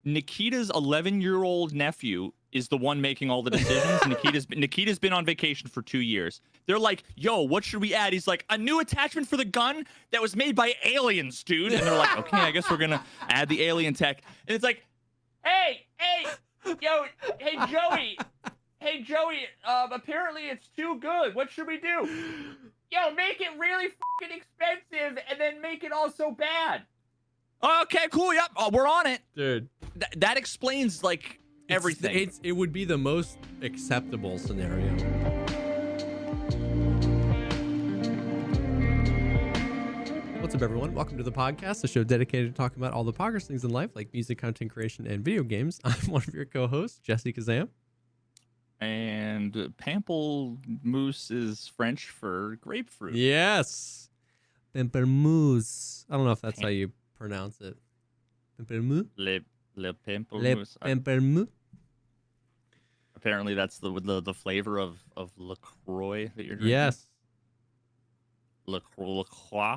Nikita's 11-year-old nephew is the one making all the decisions. Nikita's been on vacation for 2 years. They're like, yo, what should we add? He's like, a new attachment for the gun that was made by aliens, dude. And they're like, okay, I guess we're gonna add the alien tech. And it's like, hey, yo, hey Joey, apparently it's too good. What should we do? Yo, make it really fucking expensive and then make it also bad. Okay, cool. Yep, we're on it, dude. That explains like everything. It would be the most acceptable scenario. What's up, everyone? Welcome to the podcast, a show dedicated to talking about all the progress things in life, like music, content creation, and video games. I'm one of your co-hosts, Jesse Kazam. And pamplemousse is French for grapefruit. Yes. Pamplemousse. I don't know if that's how you pronounce it. Pamplemousse? Le pamplemousse. Le pamplemousse. Apparently that's the flavor of LaCroix that you're drinking. Yes. LaCroix.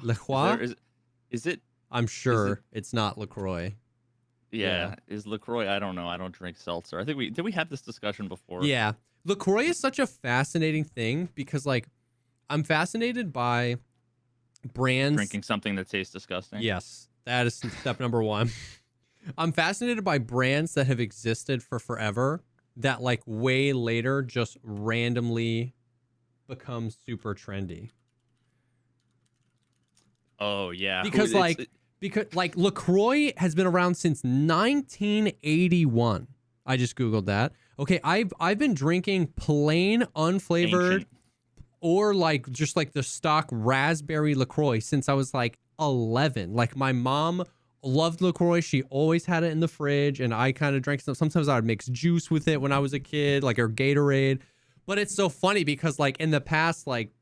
LaCroix? Is it? I'm sure it's not LaCroix. Yeah. Is LaCroix? I don't know. I don't drink seltzer. I think did we have this discussion before? Yeah. LaCroix is such a fascinating thing because, like, I'm fascinated by brands. Drinking something that tastes disgusting. Yes. That is step number one. I'm fascinated by brands that have existed for forever that, like, way later just randomly become super trendy. Oh, yeah. Because LaCroix has been around since 1981. I just Googled that. Okay, I've been drinking plain, unflavored, Ancient. or like just like the stock raspberry LaCroix since I was like 11. Like, my mom loved LaCroix. She always had it in the fridge, and I kind of drank some. Sometimes I would mix juice with it when I was a kid, like, or Gatorade. But it's so funny because, like, in the past, like,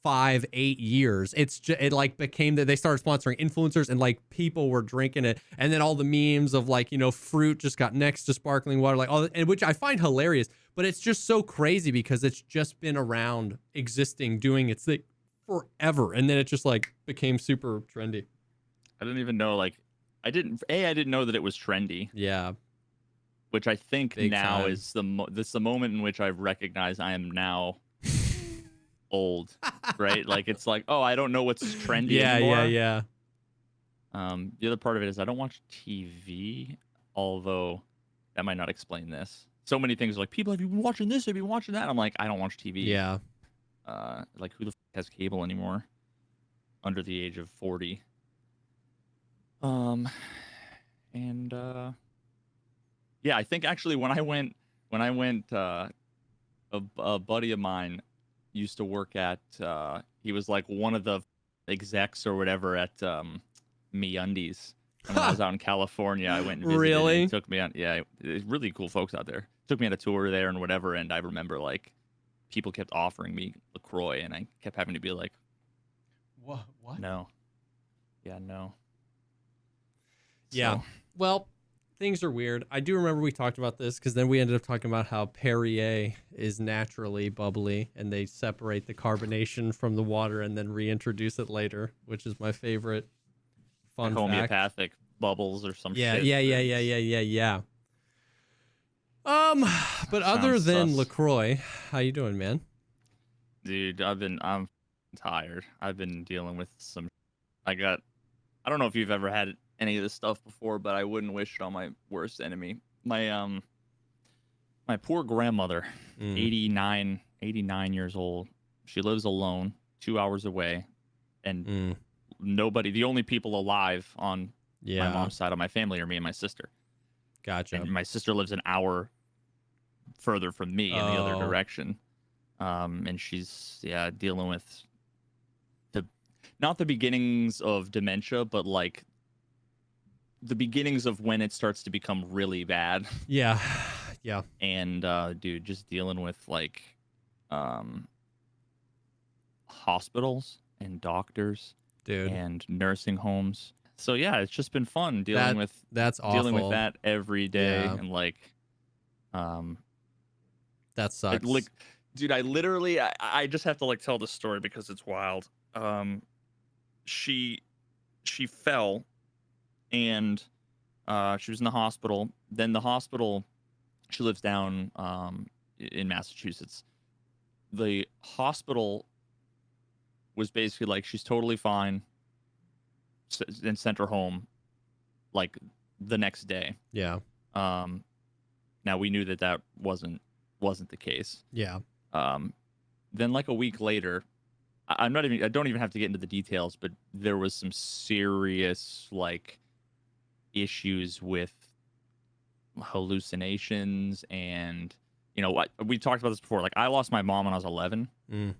5-8 years, it like became that they started sponsoring influencers and like people were drinking it, and then all the memes of, like, you know, fruit just got next to sparkling water, like, all, and which I find hilarious. But it's just so crazy because it's just been around, existing, doing its thing forever, and then it just like became super trendy. I didn't even know, like, I didn't know that it was trendy. Yeah. Which I think Big now time. is the moment in which I've recognized I am now old, right? Like, it's like, oh, I don't know what's trendy anymore. Yeah. The other part of it is I don't watch TV, although that might not explain this. So many things are like, people, have you been watching this? Have you been watching that? I'm like, I don't watch TV. Yeah. Like, who the has cable anymore under the age of 40? Yeah, I think actually when I went, a buddy of mine used to work at, he was like one of the execs or whatever at MeUndies. When I was out in California, I went and visited. Really? And he took me on. Yeah, really cool folks out there. Took me on a tour there and whatever. And I remember, like, people kept offering me LaCroix, and I kept having to be like, What? no. Yeah, no. Yeah. So, Well, things are weird. I do remember we talked about this because then we ended up talking about how Perrier is naturally bubbly and they separate the carbonation from the water and then reintroduce it later, which is my favorite fun fact. homeopathic bubbles or some Yeah. shit. But other Sounds than sus. LaCroix, how you doing, man? Dude, I'm tired. I've been dealing with some. I don't know if you've ever had any of this stuff before, but I wouldn't wish it on my worst enemy. My poor grandmother, 89 years old. She lives alone, 2 hours away, and nobody. The only people alive on my mom's side of my family are me and my sister. Gotcha. And my sister lives an hour further from me in the other direction. And she's dealing with not the beginnings of dementia, but like the beginnings of when it starts to become really bad. Yeah. And dude, just dealing with like hospitals and doctors, dude, and nursing homes. So yeah, it's just been fun dealing with that's awful. dealing with that every day. Yeah. And like that sucks. like, dude, I literally I just have to like tell this story because it's wild. She fell, and She was in the hospital. Then the hospital, she lives down in Massachusetts. The hospital was basically like, she's totally fine, and sent her home like the next day. Yeah. Now we knew that wasn't the case. Yeah. Then like a week later, I don't even have to get into the details, but there was some serious like issues with hallucinations, and what we talked about this before. Like, I lost my mom when I was 11.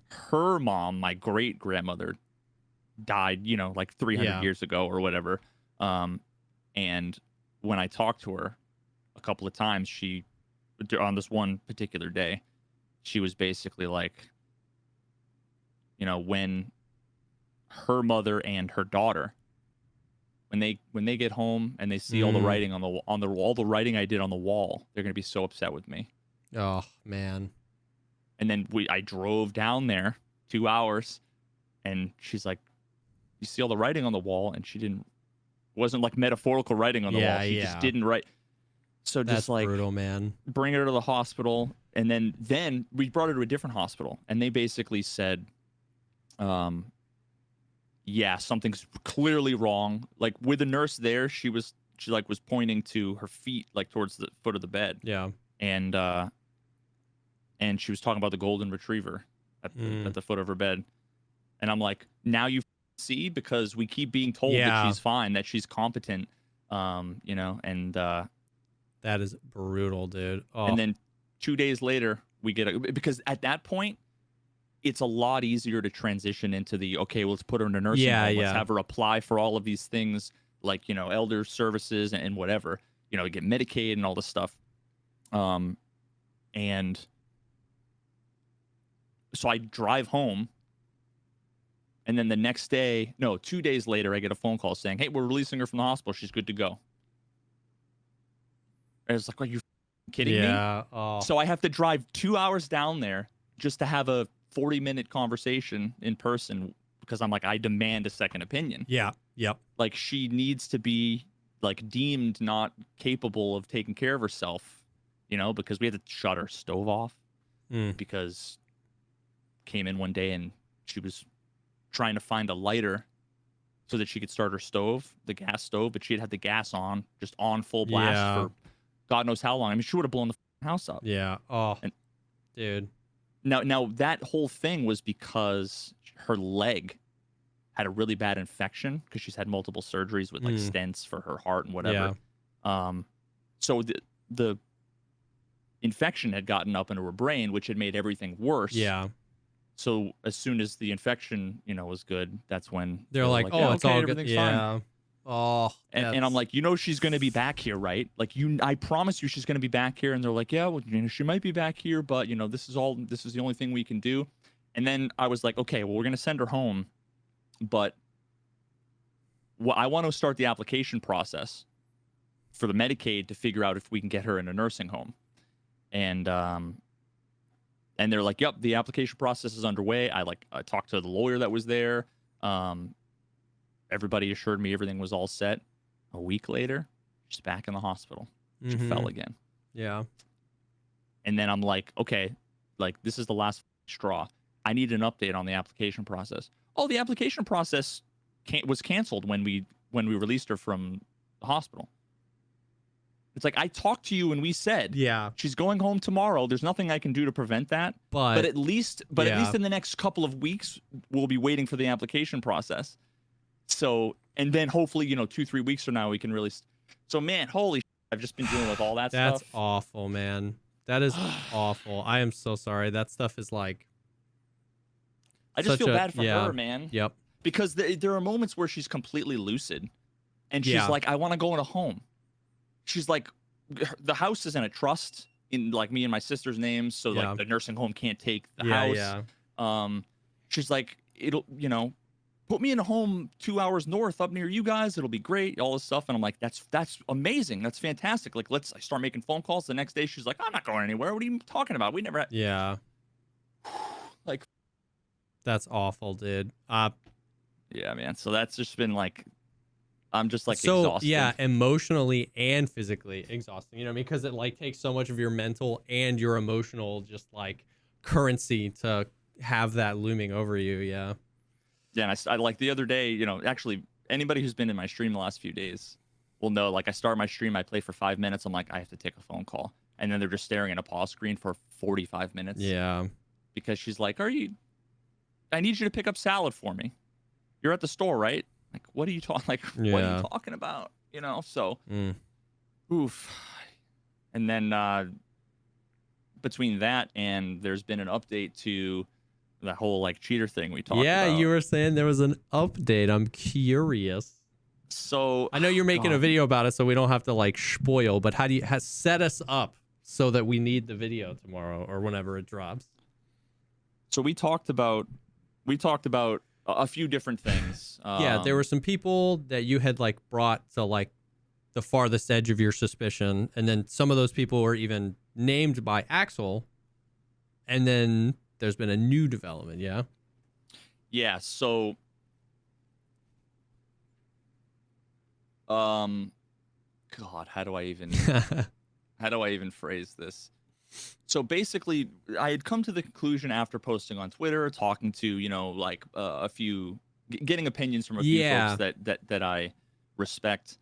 Her mom, my great grandmother, died, like 300 years ago or whatever. And when I talked to her a couple of times, on this one particular day, she was basically like, when her mother and her daughter, when they get home and they see all the writing all the writing I did on the wall, they're gonna be so upset with me. Oh man. And then I drove down there 2 hours, and she's like, "You see all the writing on the wall?" And wasn't like metaphorical writing on the wall. She just didn't write. So That's just like brutal, man. Bring her to the hospital, and then we brought her to a different hospital, and they basically said, yeah, something's clearly wrong. Like, with the nurse there, she was pointing to her feet, like towards the foot of the bed. Yeah. And she was talking about the golden retriever at the foot of her bed. And I'm like, now you see, because we keep being told that she's fine, that she's competent, and that is brutal, dude. Oh. And then 2 days later, we get because at that point, it's a lot easier to transition into okay, let's put her in a nursing home. Let's have her apply for all of these things, like, elder services and whatever, get Medicaid and all this stuff. And so I drive home, and then the next day, no, 2 days later, I get a phone call saying, "Hey, we're releasing her from the hospital. She's good to go." I was like, "Are you kidding me?" Oh. So I have to drive 2 hours down there just to have a 40-minute conversation in person, because I'm like, I demand a second opinion. Yeah. Yep. Like, she needs to be like deemed not capable of taking care of herself, because we had to shut her stove off because came in one day and she was trying to find a lighter so that she could start her stove, the gas stove, but she had the gas on, just on full blast for God knows how long. I mean, she would have blown the house up. Yeah. Oh, dude. Now that whole thing was because her leg had a really bad infection, because she's had multiple surgeries with like stents for her heart and whatever. So the infection had gotten up into her brain, which had made everything worse. Yeah. So as soon as the infection, was good, that's when they're like, "Oh, yeah, it's okay, all good." everything's Yeah. fine. Oh. And I'm like, she's going to be back here, right? Like, I promise you she's going to be back here. And they're like, "Yeah, well, she might be back here, but this is the only thing we can do." And then I was like, "Okay, well, we're going to send her home, but I want to start the application process for the Medicaid to figure out if we can get her in a nursing home." And they're like, "Yep, the application process is underway." I talked to the lawyer that was there. Everybody assured me everything was all set. A week later, she's back in the hospital. She fell again. Yeah. And then I'm like, okay, like, this is the last straw. I need an update on the application process. Oh, the application process was canceled when we released her from the hospital. It's like, I talked to you and we said, she's going home tomorrow. There's nothing I can do to prevent that. But at least in the next couple of weeks, we'll be waiting for the application process. So, and then hopefully, 2-3 weeks from now, we can really. So, man, holy, I've just been dealing with all that stuff. That's awful, man. That is awful. I am so sorry. That stuff is like. I just feel bad for her, man. Yep. Because there are moments where she's completely lucid, and she's like, "I want to go in a home." She's like, the house is in a trust in like me and my sister's names, so like the nursing home can't take the house. Yeah. She's like, "It'll, put me in a home 2 hours north up near you guys. It'll be great." All this stuff. And I'm like, that's amazing. That's fantastic. Like, I start making phone calls. The next day, she's like, "I'm not going anywhere. What are you talking about? We never had." Yeah. Like, that's awful, dude. Yeah, man. So that's just been like I'm just like So exhausted. yeah, emotionally and physically exhausting. You know what I mean? Because it like takes so much of your mental and your emotional just like currency to have that looming over you. Yeah. Yeah, and I like the other day, actually anybody who's been in my stream the last few days will know, like I start my stream, I play for 5 minutes, I'm like, I have to take a phone call. And then they're just staring at a pause screen for 45 minutes. Yeah. Because she's like, I need you to pick up salad for me. You're at the store, right? Like, what are you talking like Yeah. what are you talking about? So oof. And then between that and there's been an update to that whole like cheater thing we talked Yeah, about. you were saying there was an update. I'm curious. So I know you're making a God. video about it, so we don't have to like spoil. But how do you set us up so that we need the video tomorrow or whenever it drops? So we talked about a few different things. Yeah, there were some people that you had like brought to like the farthest edge of your suspicion, and then some of those people were even named by Axel, and then there's been a new development. Yeah, so God, how do I even phrase this? So basically, I had come to the conclusion after posting on Twitter, talking to like a few, getting opinions from a few folks that I respect.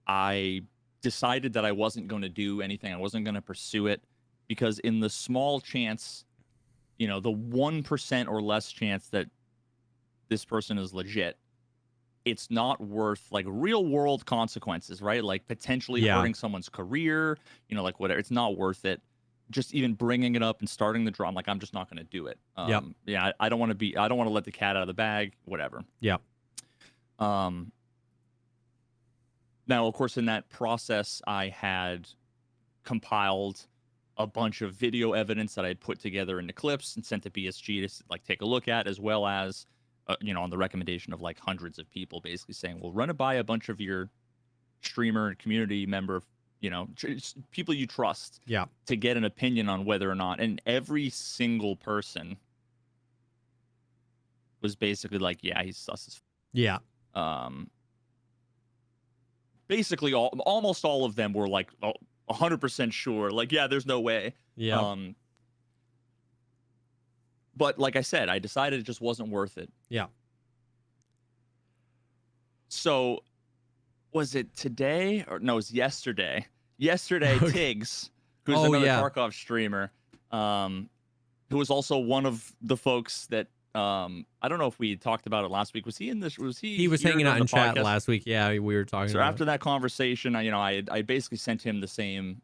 I decided that I wasn't going to do anything. I wasn't going to pursue it because in the small chance, the 1% or less chance that this person is legit, it's not worth like real world consequences, right? Like potentially hurting someone's career, like whatever. It's not worth it. Just even bringing it up and starting the drama, like I'm just not going to do it. Yeah, I don't want to let the cat out of the bag, whatever. Yep. Now, of course, in that process, I had compiled a bunch of video evidence that I had put together into clips and sent to BSG to like take a look at, as well as on the recommendation of like hundreds of people, basically saying, well, run it by a bunch of your streamer and community member, people you trust, to get an opinion on whether or not. And every single person was basically like, yeah, he's sus as basically almost all of them were like 100% sure, like, yeah, there's no way. But like I said, I decided it just wasn't worth it. So was it today or no, it was yesterday. Tiggs, who's another Tarkov streamer, who was also one of the folks that I don't know if we talked about it last week. Was he in this? He was hanging out in chat last week. Yeah, we were talking. So after that conversation, I basically sent him the same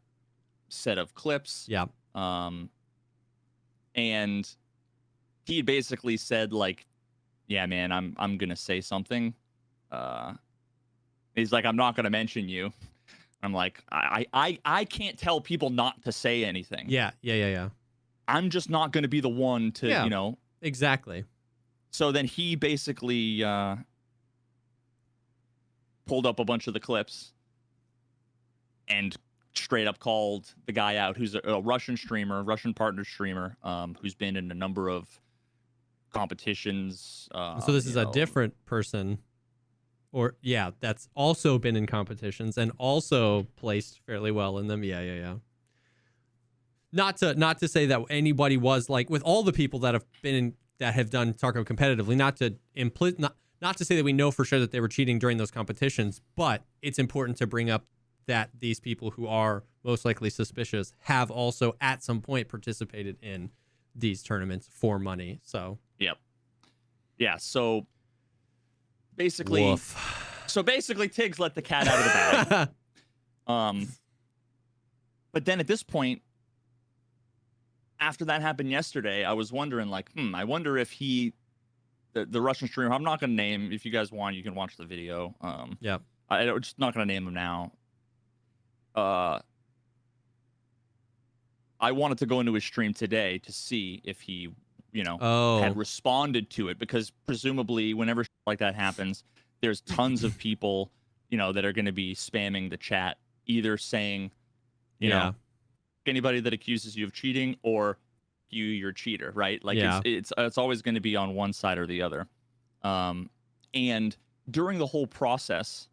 set of clips. And he basically said like, yeah, man, I'm gonna say something. He's like, I'm not gonna mention you. I'm like, I can't tell people not to say anything. Yeah. I'm just not gonna be the one to, Exactly. So then he basically pulled up a bunch of the clips and straight up called the guy out, who's a Russian streamer, Russian partner streamer, who's been in a number of competitions. So this is a different person, or that's also been in competitions and also placed fairly well in them. Yeah. Not to say that anybody was like with all the people that have been that have done Tarkov competitively. Not to say that we know for sure that they were cheating during those competitions, but it's important to bring up that these people who are most likely suspicious have also at some point participated in these tournaments for money. So so basically Tiggs let the cat out of the bag. But then at this point, after that happened yesterday, I was wondering like, I wonder if the Russian streamer, I'm not going to name, if you guys want, you can watch the video. I'm just not going to name him now. I wanted to go into his stream today to see if he, had responded to it, because presumably whenever like that happens, there's tons of people, that are going to be spamming the chat, either saying, anybody that accuses you of cheating, or you're a cheater, right? Like it's always going to be on one side or the other. And during the whole process,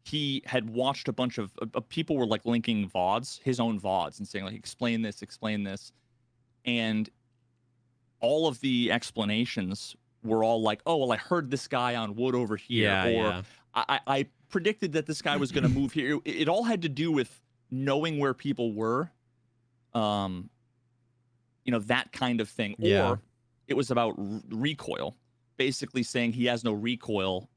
he had watched a bunch of people were like linking VODs, his own VODs, and saying like, explain this. And all of the explanations were all like, oh, well, I heard this guy on wood over here. Yeah, I predicted that this guy was going to move here. It all had to do with knowing where people were, that kind of thing. Yeah. Or it was about recoil, basically saying he has no recoil.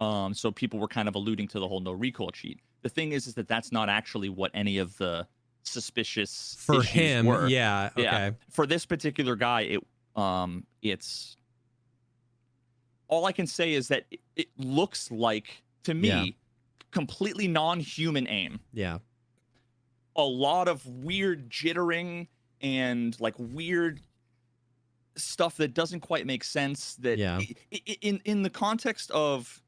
So people were kind of alluding to the whole no recoil cheat. The thing is that that's not actually what any of the suspicious For issues him, were. yeah, okay. Yeah. For this particular guy, it's all I can say is that it looks like, to me, completely non-human aim. Yeah. A lot of weird jittering and like weird stuff that doesn't quite make sense. That in the context of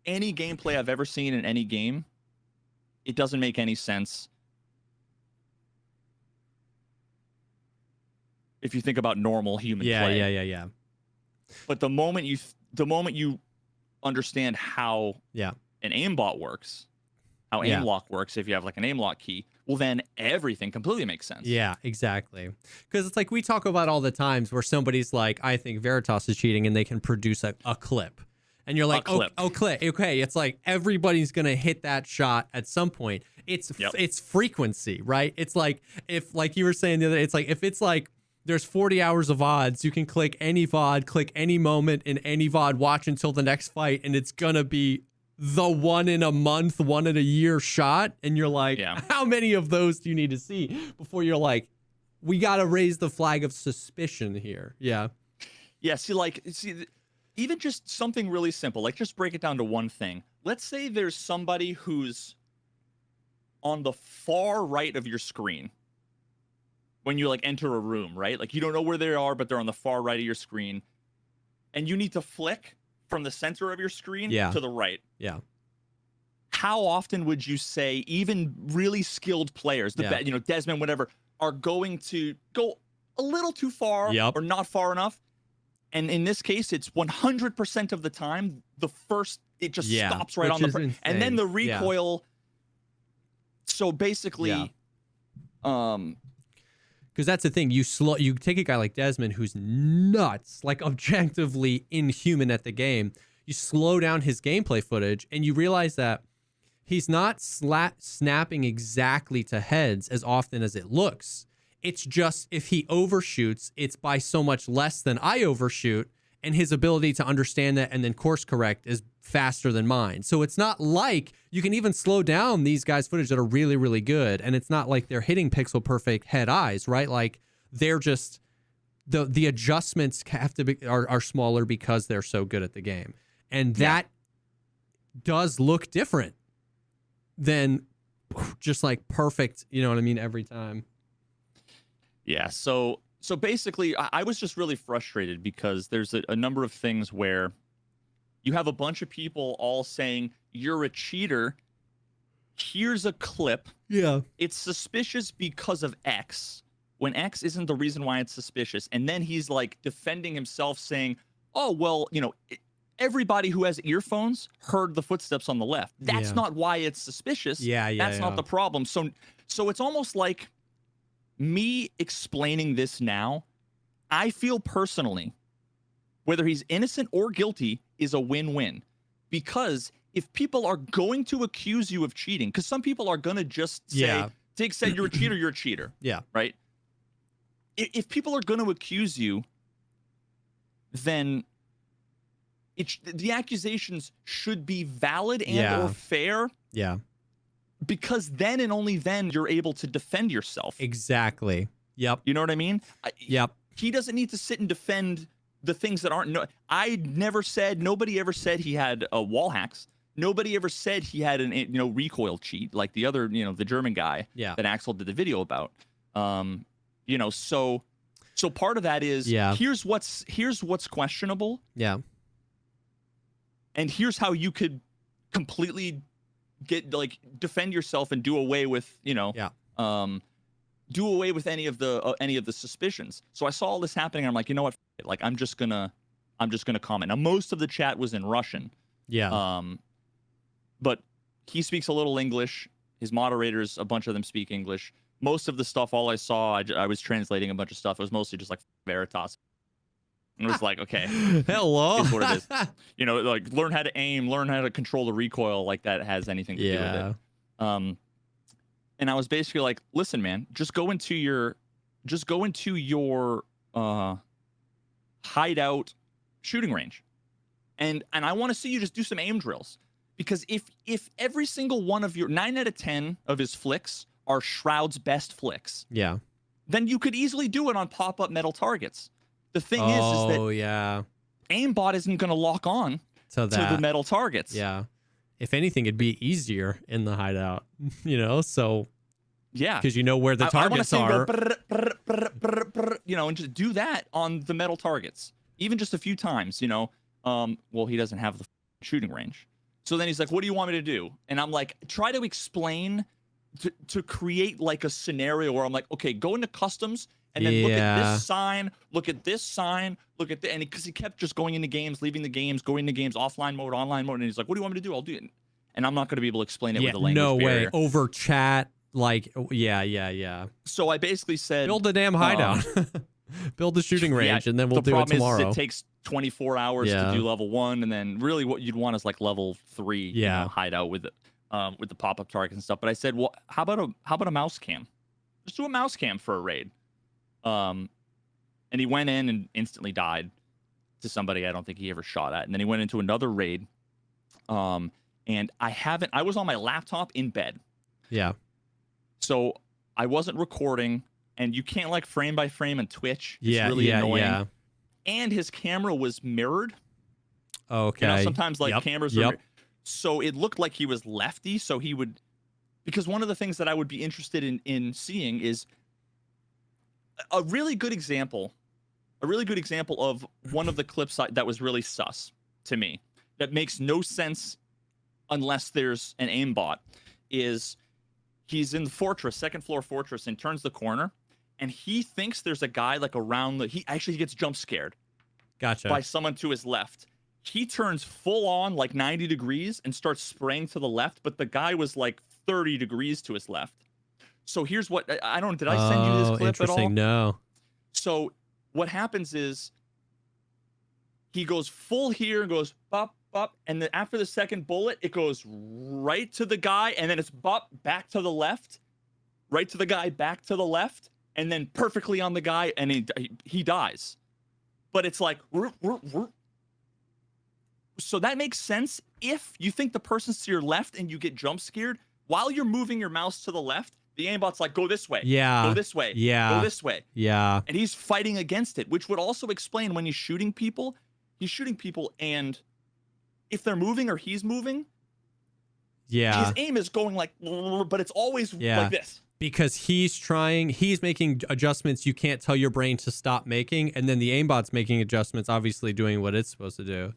any gameplay I've ever seen in any game, it doesn't make any sense. If you think about normal human play. Yeah. But the moment you understand how an aimbot works, how aim lock works, if you have like an aim lock key, well, then everything completely makes sense. Yeah, exactly. Because it's like we talk about all the times where somebody's like, I think Veritas is cheating, and they can produce a clip. And you're like, clip. Okay. It's like everybody's going to hit that shot at some point. It's frequency, right? It's like, if like you were saying the other, it's like, if it's like, there's 40 hours of VODs. You can click any VOD, click any moment in any VOD, watch until the next fight, and it's going to be the one in a month, one in a year shot. And you're like, how many of those do you need to see before you're like, we got to raise the flag of suspicion here? Yeah. Yeah, see, even just something really simple, like just break it down to one thing. Let's say there's somebody who's on the far right of your screen. When you like enter a room, right? Like you don't know where they are, but they're on the far right of your screen. And you need to flick from the center of your screen to the right. Yeah. How often would you say even really skilled players, Desmond, whatever, are going to go a little too far or not far enough? And in this case, it's 100% of the time, it just stops right on the front. And then the recoil. So basically, because that's the thing, you take a guy like Desmond who's nuts, like objectively inhuman at the game. You slow down his gameplay footage, and you realize that he's not snapping exactly to heads as often as it looks. It's just if he overshoots, it's by so much less than I overshoot, and his ability to understand that and then course correct is faster than mine. So it's not like you can even slow down these guys' footage that are really, really good, and it's not like they're hitting pixel perfect head eyes, right? Like they're just the adjustments have to be are smaller because they're so good at the game, and that does look different than just like perfect. You know what I mean? Every time. Yeah. So basically, I was just really frustrated because there's a number of things where you have a bunch of people all saying, you're a cheater. Here's a clip. Yeah. It's suspicious because of X, when X isn't the reason why it's suspicious. And then he's like defending himself saying, oh, well, everybody who has earphones heard the footsteps on the left. That's not why it's suspicious. That's not the problem. So it's almost like me explaining this now, I feel personally, whether he's innocent or guilty, is a win-win. Because if people are going to accuse you of cheating, because some people are going to just say, Dig said you're a cheater. Yeah. Right? If people are going to accuse you, then the accusations should be valid and or fair. Yeah. Because then and only then you're able to defend yourself. Exactly. Yep. You know what I mean? Yep. He doesn't need to sit and defend the things that aren't. Nobody ever said he had wall hacks. Nobody ever said he had an recoil cheat like the other, the German guy that Axel did the video about. So part of that is here's what's questionable. Yeah. And here's how you could completely defend yourself and do away with do away with any of the suspicions. So I saw all this happening. And I'm like, you know what? I'm just gonna I'm just going to comment. Now, most of the chat was in Russian. Yeah. But he speaks a little English. His moderators, a bunch of them speak English. Most of the stuff, all I saw, I was translating a bunch of stuff. It was mostly just like Veritas. And it was like, okay, Hello. is what it is. You know, like learn how to aim, learn how to control the recoil, like that has anything to do with it. And I was basically like, listen, man, just go into your hideout shooting range. And I want to see you just do some aim drills. Because if every single one of your 9 out of 10 of his flicks are Shroud's best flicks, yeah, then you could easily do it on pop-up metal targets. The thing is that aimbot isn't going to lock on to the metal targets. Yeah. If anything, it'd be easier in the hideout, you know? So, yeah. Because you know where the targets are. You know, and just do that on the metal targets. Even just a few times, you know. Well, he doesn't have the shooting range. So then he's like, what do you want me to do? And I'm like, try to explain, to create like a scenario where I'm like, okay, go into customs and then look at this sign, look at this sign, look at the, and because he kept just going into games, leaving the games, going into games, offline mode, online mode. And he's like, what do you want me to do? I'll do it. And I'm not going to be able to explain it with a language barrier. No way. Over chat. Like, yeah. So I basically said, build a damn hideout. Build the shooting range, and then we'll do it tomorrow. The problem is it takes 24 hours to do level 1, and then really what you'd want is like level 3 you know, hideout with the pop-up targets and stuff. But I said, well, how about a mouse cam? Just do a mouse cam for a raid. And he went in and instantly died to somebody I don't think he ever shot at. And then he went into another raid. And I was on my laptop in bed. Yeah. So I wasn't recording, and you can't like frame by frame on Twitch. It's really annoying. Yeah. And his camera was mirrored. Okay. You know, sometimes like cameras are so it looked like he was lefty, so he would, because one of the things that I would be interested in seeing is a really good example of one of the clips that was really sus to me, that makes no sense unless there's an aimbot, is he's in the fortress, second floor fortress, and turns the corner, and he thinks there's a guy like around he gets jump scared. Gotcha. By someone to his left. He turns full on like 90 degrees and starts spraying to the left, but the guy was like 30 degrees to his left. So here's what did I send you this clip at all? No. So what happens is he goes full here and goes bop bop, and then after the second bullet it goes right to the guy, and then it's bop back to the left, right to the guy, back to the left, and then perfectly on the guy, and he dies. But it's like, so that makes sense if you think the person's to your left and you get jump scared while you're moving your mouse to the left. The aimbot's like, go this way. Yeah. Go this way. Yeah. Go this way. Yeah. And he's fighting against it, which would also explain when he's shooting people, and if they're moving or he's moving, his aim is going like, but it's always like this. Because he's making adjustments you can't tell your brain to stop making, and then the aimbot's making adjustments, obviously doing what it's supposed to do.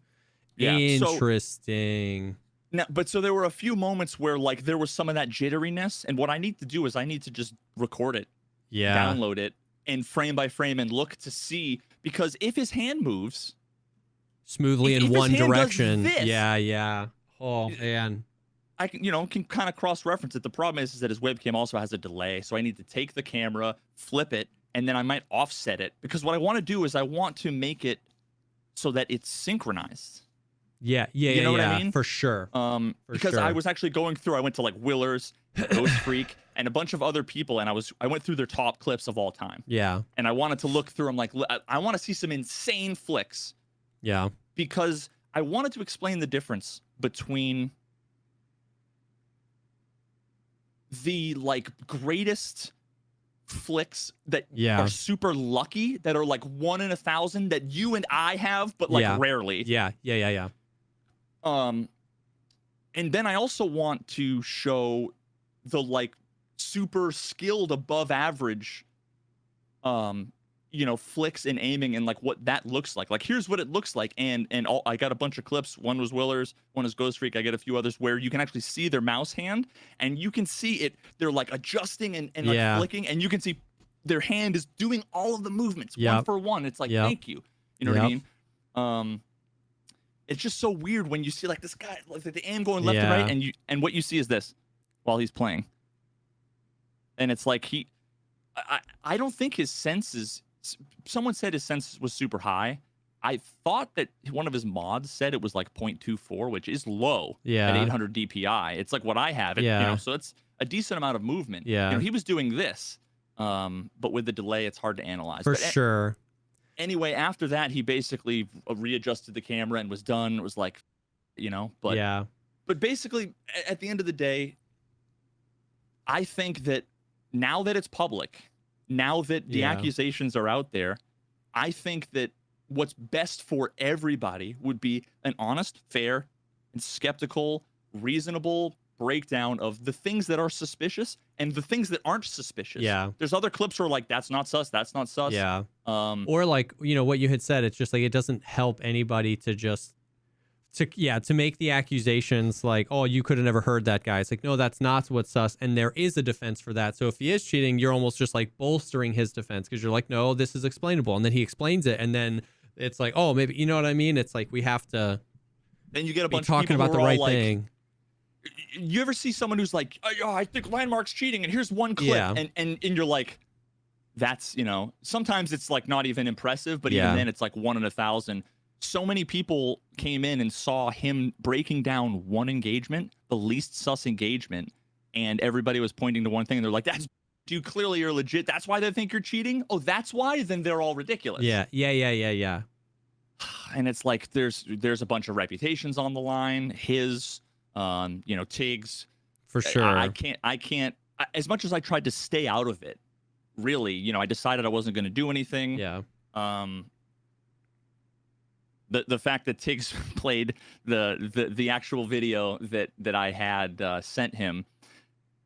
Yeah. Interesting. Now, but so there were a few moments where like there was some of that jitteriness, and what I need to do is I need to just record it, download it, and frame by frame and look to see, because if his hand moves smoothly in one direction, oh man. I can kind of cross-reference it. The problem is that his webcam also has a delay, so I need to take the camera, flip it, and then I might offset it, because what I want to do is I want to make it so that it's synchronized. You know what I mean? For sure. Because I was actually going through. I went to like Willers, Ghost Freak, and a bunch of other people, and I went through their top clips of all time. Yeah. And I wanted to look through. I'm like, I want to see some insane flicks. Yeah. Because I wanted to explain the difference between the like greatest flicks that are super lucky, that are like 1 in 1,000 that you and I have, but like rarely. Yeah. And then I also want to show the like super skilled above average flicks and aiming, and like what that looks like. Like here's what it looks like, and I got a bunch of clips. One was Willers, one is Ghost Freak. I get a few others where you can actually see their mouse hand, and you can see it. They're like adjusting and like flicking, and you can see their hand is doing all of the movements one for one. It's like thank you. You know what I mean? It's just so weird when you see like this guy, like the aim going left and right, and what you see is this while he's playing, and it's like I don't think his senses. Someone said his senses was super high. I thought that one of his mods said it was like 0.24, which is low at 800 DPI. It's like what I have. So it's a decent amount of movement. Yeah. He was doing this, but with the delay, it's hard to analyze. For sure. Anyway, after that, he basically readjusted the camera and was done. It was like, but basically, at the end of the day, I think that now that it's public, now that the accusations are out there, I think that what's best for everybody would be an honest, fair, and skeptical, reasonable breakdown of the things that are suspicious and the things that aren't suspicious. Yeah. There's other clips where like, that's not sus, that's not sus. Yeah. Or like, what you had said, it's just like, it doesn't help anybody to just, to make the accusations like, oh, you could have never heard that guy. It's like, no, that's not what's sus. And there is a defense for that. So if he is cheating, you're almost just like bolstering his defense because you're like, no, this is explainable. And then he explains it. And then it's like, oh, maybe, you know what I mean? It's like, we have to then you get a bunch talking of people about the right thing. You ever see someone who's like, oh, I think Landmark's cheating, and here's one clip, and you're like, that's, sometimes it's like not even impressive, but even then it's like 1 in 1,000. So many people came in and saw him breaking down one engagement, the least sus engagement, and everybody was pointing to one thing, and they're like, that's, you clearly are legit. That's why they think you're cheating? Oh, that's why? Then they're all ridiculous. Yeah. And it's like, there's a bunch of reputations on the line. His, Tig's. For sure. I can't, as much as I tried to stay out of it, really, I decided I wasn't going to do anything. Yeah. The fact that Tiggs played the actual video that I had sent him,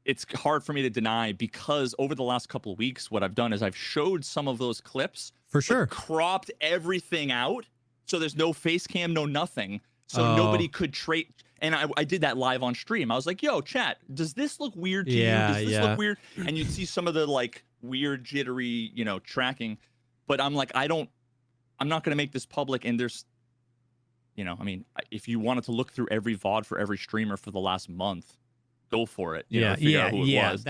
it's hard for me to deny because over the last couple of weeks, what I've done is I've showed some of those clips. For sure. Cropped everything out. So there's no face cam, no nothing. So nobody could trade. And I did that live on stream. I was like, yo, chat, does this look weird to you? Does this look weird? And you'd see some of the like weird jittery, tracking. But I'm like, I'm not going to make this public. And there's, if you wanted to look through every VOD for every streamer for the last month, go for it. Figure out who it was.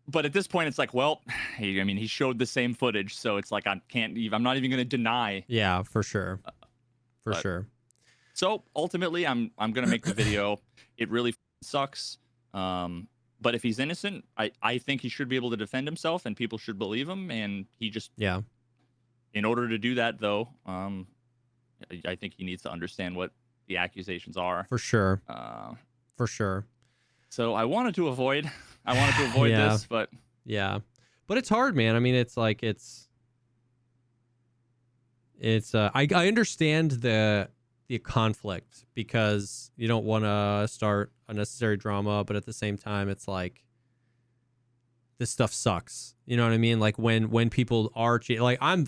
But at this point, it's like, well, he showed the same footage. So it's like, I'm not even going to deny. Yeah, for sure. For sure. So ultimately, I'm going to make the video. It really sucks. But if he's innocent, I think he should be able to defend himself and people should believe him. And he just, in order to do that, though, I think he needs to understand what the accusations are. For sure. For sure. So I wanted to avoid this, but. Yeah. But it's hard, man. I mean, it's like, I understand the conflict because you don't want to start unnecessary drama, but at the same time, it's like this stuff sucks. You know what I mean? Like when people are cheating, like I'm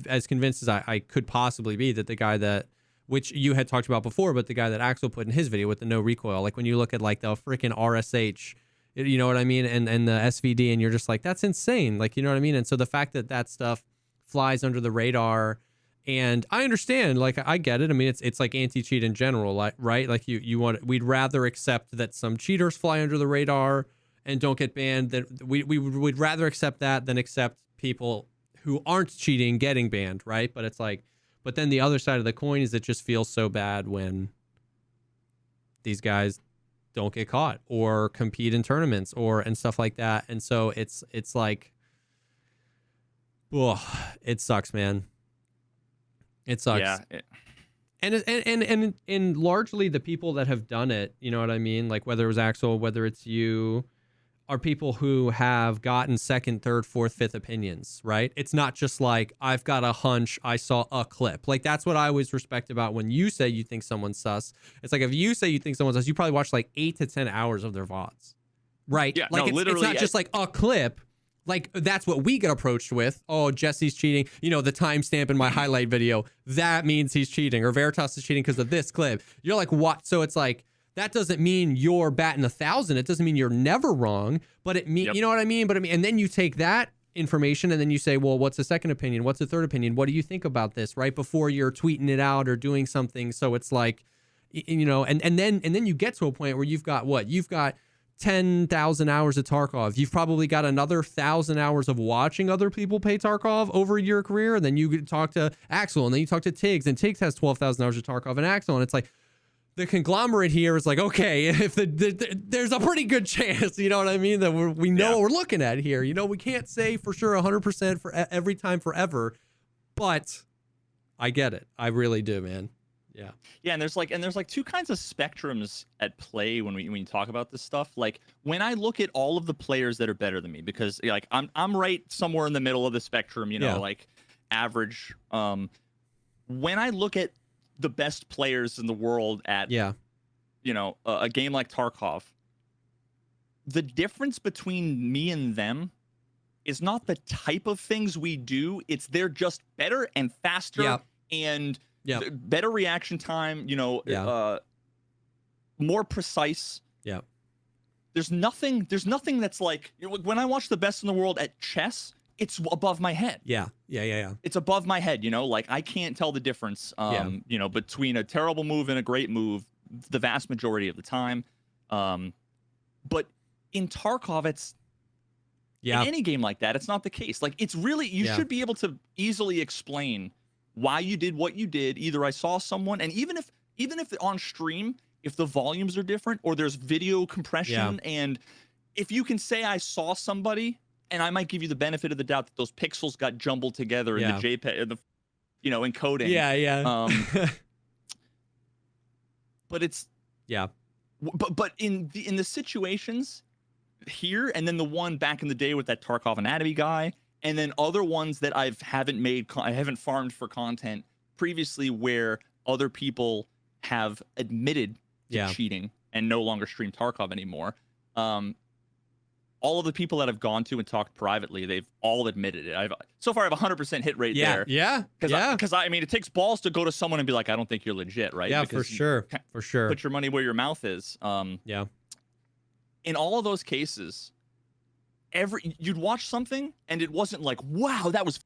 as convinced as I could possibly be that the guy that, which you had talked about before, but the guy that Axel put in his video with the no recoil, like when you look at like the freaking RSH, you know what I mean? And the SVD, and you're just like, that's insane. Like, you know what I mean? And so the fact that stuff flies under the radar. And I understand, like, I get it. I mean, it's like anti-cheat in general, like, right? Like we'd rather accept that some cheaters fly under the radar and don't get banned. That we'd rather accept that than accept people who aren't cheating getting banned, right? But it's like, but then the other side of the coin is it just feels so bad when these guys don't get caught or compete in tournaments and stuff like that. And so it's like, oh, it sucks, man. It sucks. Yeah. And largely the people that have done it, you know what I mean? Like whether it was Axel, whether it's you, are people who have gotten second, third, fourth, fifth opinions, right? It's not just like, I've got a hunch, I saw a clip. Like that's what I always respect about when you say you think someone's sus. It's like if you say you think someone's sus, you probably watch like 8 to 10 hours of their VODs, right? Yeah, like no, literally, it's not just like a clip. Like, that's what we get approached with. Oh, Jesse's cheating. You know, the timestamp in my highlight video, that means he's cheating. Or Veritas is cheating because of this clip. You're like, what? So it's like, that doesn't mean you're batting 1,000. It doesn't mean you're never wrong. But it means, you know what I mean? But I mean, and then you take that information, and then you say, well, what's the second opinion? What's the third opinion? What do you think about this? Right before you're tweeting it out or doing something. So it's like, you know, and then you get to a point where you've got 10,000 hours of Tarkov. You've probably got another 1,000 hours of watching other people play Tarkov over your career. And then you talk to Axel, and then you talk to Tiggs, and Tiggs has 12,000 hours of Tarkov and Axel. And it's like, the conglomerate here is like, okay, if there's a pretty good chance, you know what I mean, that we know what we're looking at here. You know, we can't say for sure 100% for every time forever, but I get it. I really do, man. Yeah. Yeah, and there's like two kinds of spectrums at play when you talk about this stuff. Like when I look at all of the players that are better than me, because like I'm right somewhere in the middle of the spectrum, you know, like average. When I look at the best players in the world at you know, a game like Tarkov, the difference between me and them is not the type of things we do. It's they're just better and faster and better reaction time, you know, more precise. Yeah. There's nothing that's like, you know, when I watch the best in the world at chess, it's above my head. Yeah. It's above my head, you know, like I can't tell the difference, you know, between a terrible move and a great move the vast majority of the time. But in Tarkov, it's in any game like that, it's not the case. Like it's really, you should be able to easily explain why you did what you did. Either I saw someone, and even if on stream, if the volumes are different or there's video compression, and if you can say I saw somebody, and I might give you the benefit of the doubt that those pixels got jumbled together in the JPEG, you know, encoding. But it's but in the situations here, and then the one back in the day with that Tarkov Anatomy guy, and then other ones that I haven't farmed for content previously, where other people have admitted to cheating and no longer stream Tarkov anymore. All of the people that I've gone to and talked privately, they've all admitted it. So far I have 100% hit rate there. Because I mean, it takes balls to go to someone and be like, I don't think you're legit, right? Yeah, because for sure. Put your money where your mouth is. In all of those cases, you'd watch something and it wasn't like, wow, that was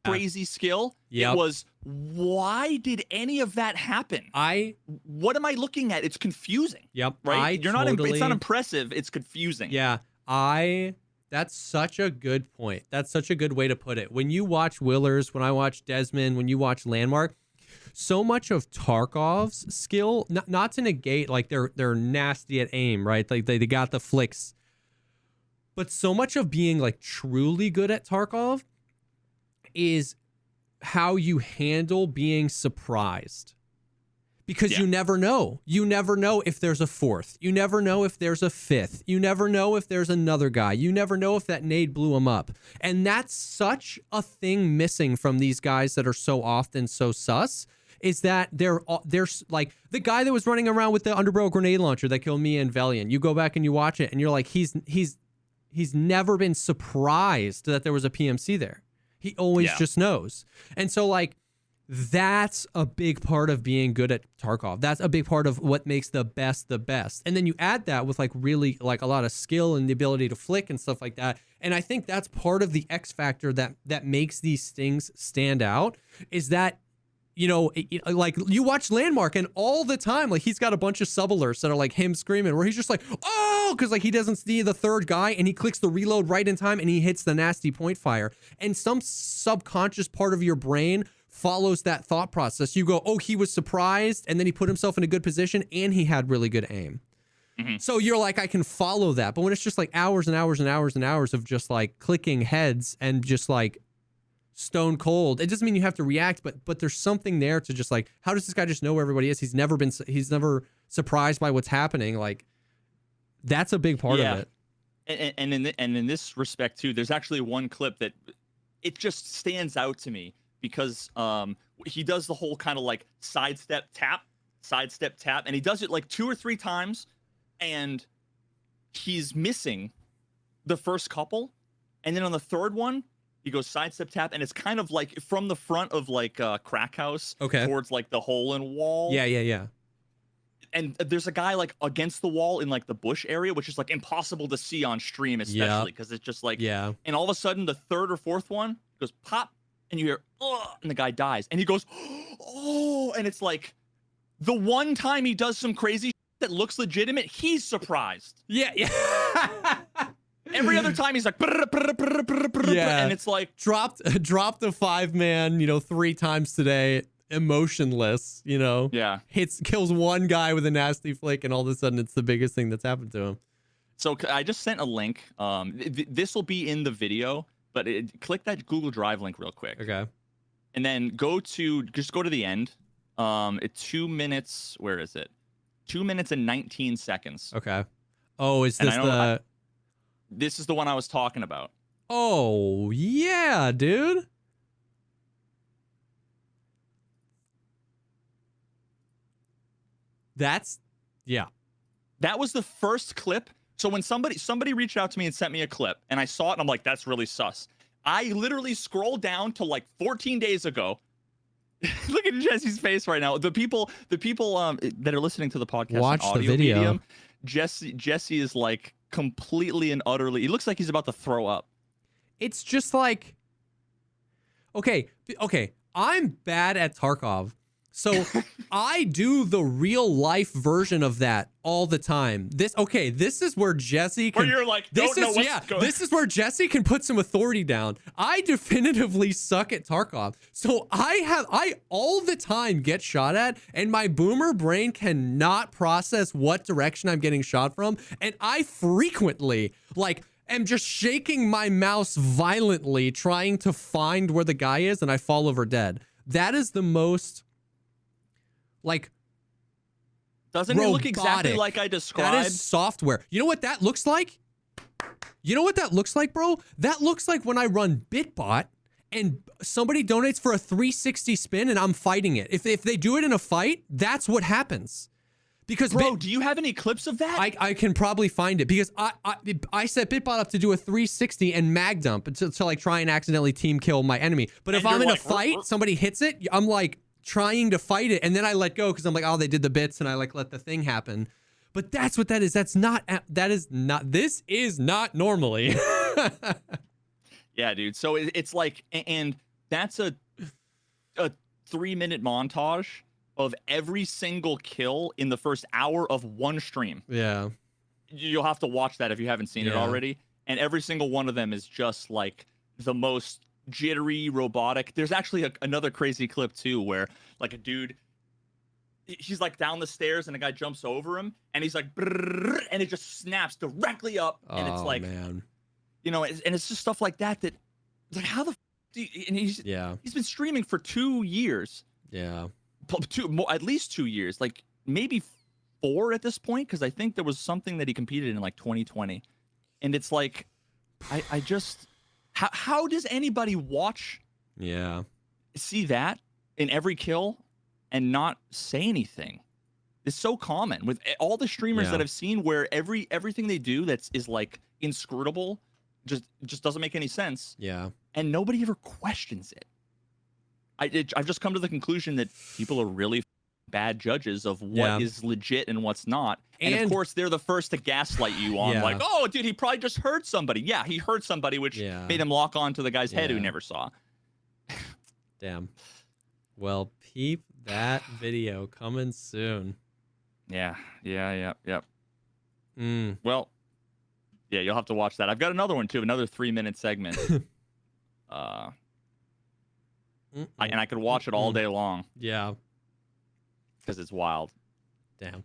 crazy skill. It was, why did any of that happen? What am I looking at? It's confusing. Right? It's not impressive. It's confusing. That's such a good point. That's such a good way to put it. When you watch Willers, when I watch Desmond, when you watch Landmark, so much of Tarkov's skill, not to negate, like they're nasty at aim, right? Like they got the flicks. But so much of being like truly good at Tarkov is how you handle being surprised. Because you never know. You never know if there's a fourth. You never know if there's a fifth. You never know if there's another guy. You never know if that nade blew him up. And that's such a thing missing from these guys that are so often so sus, is that they're like the guy that was running around with the underbarrel grenade launcher that killed me and Valiant. You go back and you watch it and you're like, he's never been surprised that there was a PMC there. He always just knows. And so like, that's a big part of being good at Tarkov. That's a big part of what makes the best the best. And then you add that with like really like a lot of skill and the ability to flick and stuff like that. And I think that's part of the X factor that makes these things stand out, is that, you know, like you watch Landmark and all the time, like he's got a bunch of sub alerts that are like him screaming where he's just like, oh, because like he doesn't see the third guy and he clicks the reload right in time and he hits the nasty point fire. And some subconscious part of your brain follows that thought process. You go, oh, he was surprised, and then he put himself in a good position and he had really good aim. So you're like, I can follow that. But when it's just like hours and hours and hours and hours of just like clicking heads and just like stone cold, it doesn't mean you have to react, but there's something there to just like, how does this guy just know where everybody is? He's never surprised by what's happening. Like, that's a big part of it. And in this respect too, there's actually one clip that it just stands out to me, because he does the whole kind of like sidestep tap, and he does it like 2 or 3 times, and he's missing the first couple, and then on the third one he goes sidestep tap, and it's kind of like from the front of like Crack House towards like the hole in wall. and there's a guy like against the wall in like the bush area, which is like impossible to see on stream, especially because it's just like, Yeah. and all of a sudden the third or fourth one goes pop, and you hear, oh, and the guy dies, and he goes, oh, and it's like the one time he does some crazy shit that looks legitimate, he's surprised. Yeah. Every other time he's like, yeah, and it's like dropped a 5-man, 3 times today, emotionless, yeah. kills one guy with a nasty flick, and all of a sudden it's the biggest thing that's happened to him. So I just sent a link. This will be in the video, but click that Google Drive link real quick. Okay. And then go to the end. It's 2 minutes. Where is it? 2 minutes and 19 seconds. Okay. Oh, is this this is the one I was talking about. Oh, yeah, dude. Yeah. That was the first clip. So when somebody reached out to me and sent me a clip, and I saw it, and I'm like, that's really sus. I literally scrolled down to like 14 days ago. Look at Jesse's face right now. The people that are listening to the podcast, watch audio the video. Medium, Jesse is like completely and utterly. He looks like he's about to throw up. It's just like, okay, I'm bad at Tarkov, so I do the real life version of that all the time. This is where Jesse can. Where you're like, this is where Jesse can put some authority down. I definitively suck at Tarkov, so I all the time get shot at, and my boomer brain cannot process what direction I'm getting shot from, and I frequently am just shaking my mouse violently trying to find where the guy is, and I fall over dead. That is the most doesn't robotic. It look exactly like I described? That is software. You know what that looks like? Bro? That looks like when I run BitBot and somebody donates for a 360 spin and I'm fighting it. If they do it in a fight, that's what happens. Because bro, do you have any clips of that? I can probably find it because I set BitBot up to do a 360 and mag dump to like try and accidentally team kill my enemy. But if I'm in a fight, somebody hits it, I'm like trying to fight it, and then I let go because I'm like, oh, they did the bits, and I like let the thing happen. But that's what that is. This is not normally. Yeah, dude. So it's like, and that's a 3-minute montage of every single kill in the first hour of one stream. Yeah. You'll have to watch that if you haven't seen it already. And every single one of them is just like the most jittery, robotic. There's actually another crazy clip too where like a dude, he's like down the stairs and a guy jumps over him and he's like, and it just snaps directly up. And it's like, man. And it's just stuff like that it's like, how the and he's been streaming for 2 years. Yeah. At least 2 years, like maybe 4 at this point, because I think there was something that he competed in like 2020. And it's like, I just, how does anybody see that in every kill and not say anything? It's so common with all the streamers that I've seen where everything they do is like inscrutable, just doesn't make any sense. Yeah. And nobody ever questions it. I've just come to the conclusion that people are really bad jujudges of what is legit and what's not. And of course, they're the first to gaslight you on like, oh, dude, he probably just heard somebody. Yeah, he heard somebody, which made him lock on to the guy's head who never saw. Damn. Well, peep that video coming soon. Yeah. Mm. Well, yeah, you'll have to watch that. I've got another one too, another 3-minute segment. And I could watch it all day long. Yeah. Because it's wild. Damn.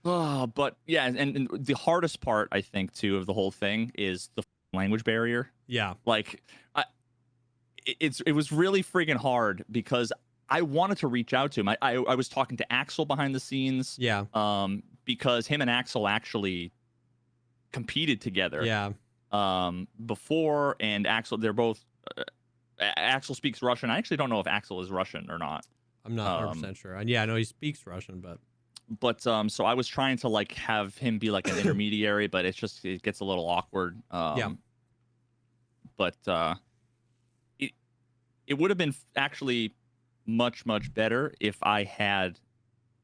But yeah, and the hardest part, I think, too, of the whole thing is the language barrier. Yeah. Like, it was really freaking hard because I wanted to reach out to him. I was talking to Axel behind the scenes. Yeah. Because him and Axel actually competed together. Yeah. Before, and Axel, they're both. Axel speaks Russian. I actually don't know if Axel is Russian or not. I'm not 100% sure. And I know he speaks Russian, but so I was trying to like have him be like an intermediary, but it gets a little awkward. But it would have been actually much better if I had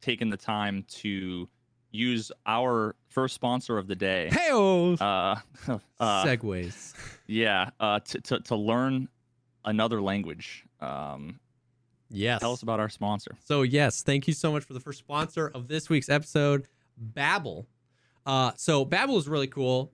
taken the time to use our first sponsor of the day. Hey-o! Segues. Yeah, to learn another language. Yes. Tell us about our sponsor. So yes, thank you so much for the first sponsor of this week's episode, Babbel. So Babbel is really cool.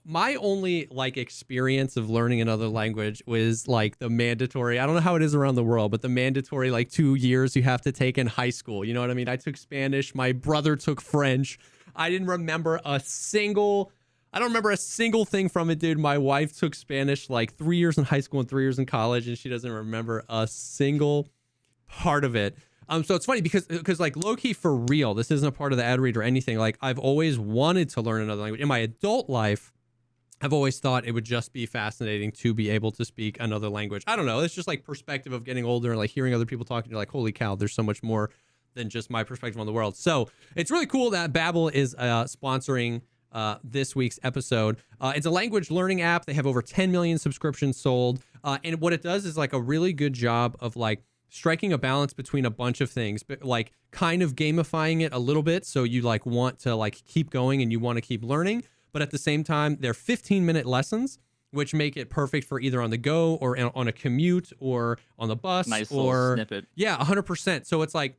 My only like experience of learning another language was like the mandatory, I don't know how it is around the world, but the mandatory like 2 years you have to take in high school. You know what I mean? I took Spanish. My brother took French. I don't remember a single thing from it, dude. My wife took Spanish like 3 years in high school and 3 years in college, and she doesn't remember a single part of it. So it's funny because like low key for real, this isn't a part of the ad read or anything. Like I've always wanted to learn another language. In my adult life, I've always thought it would just be fascinating to be able to speak another language. I don't know. It's just like perspective of getting older and like hearing other people talking. You're like, holy cow, there's so much more than just my perspective on the world. So it's really cool that Babbel is sponsoring this week's episode. It's a language learning app. They have over 10 million subscriptions sold. And what it does is like a really good job of like striking a balance between a bunch of things, but like kind of gamifying it a little bit. So you like want to like keep going and you want to keep learning. But at the same time, they're 15-minute lessons, which make it perfect for either on the go or on a commute or on the bus. Nice little snippet. Yeah, 100%. So it's like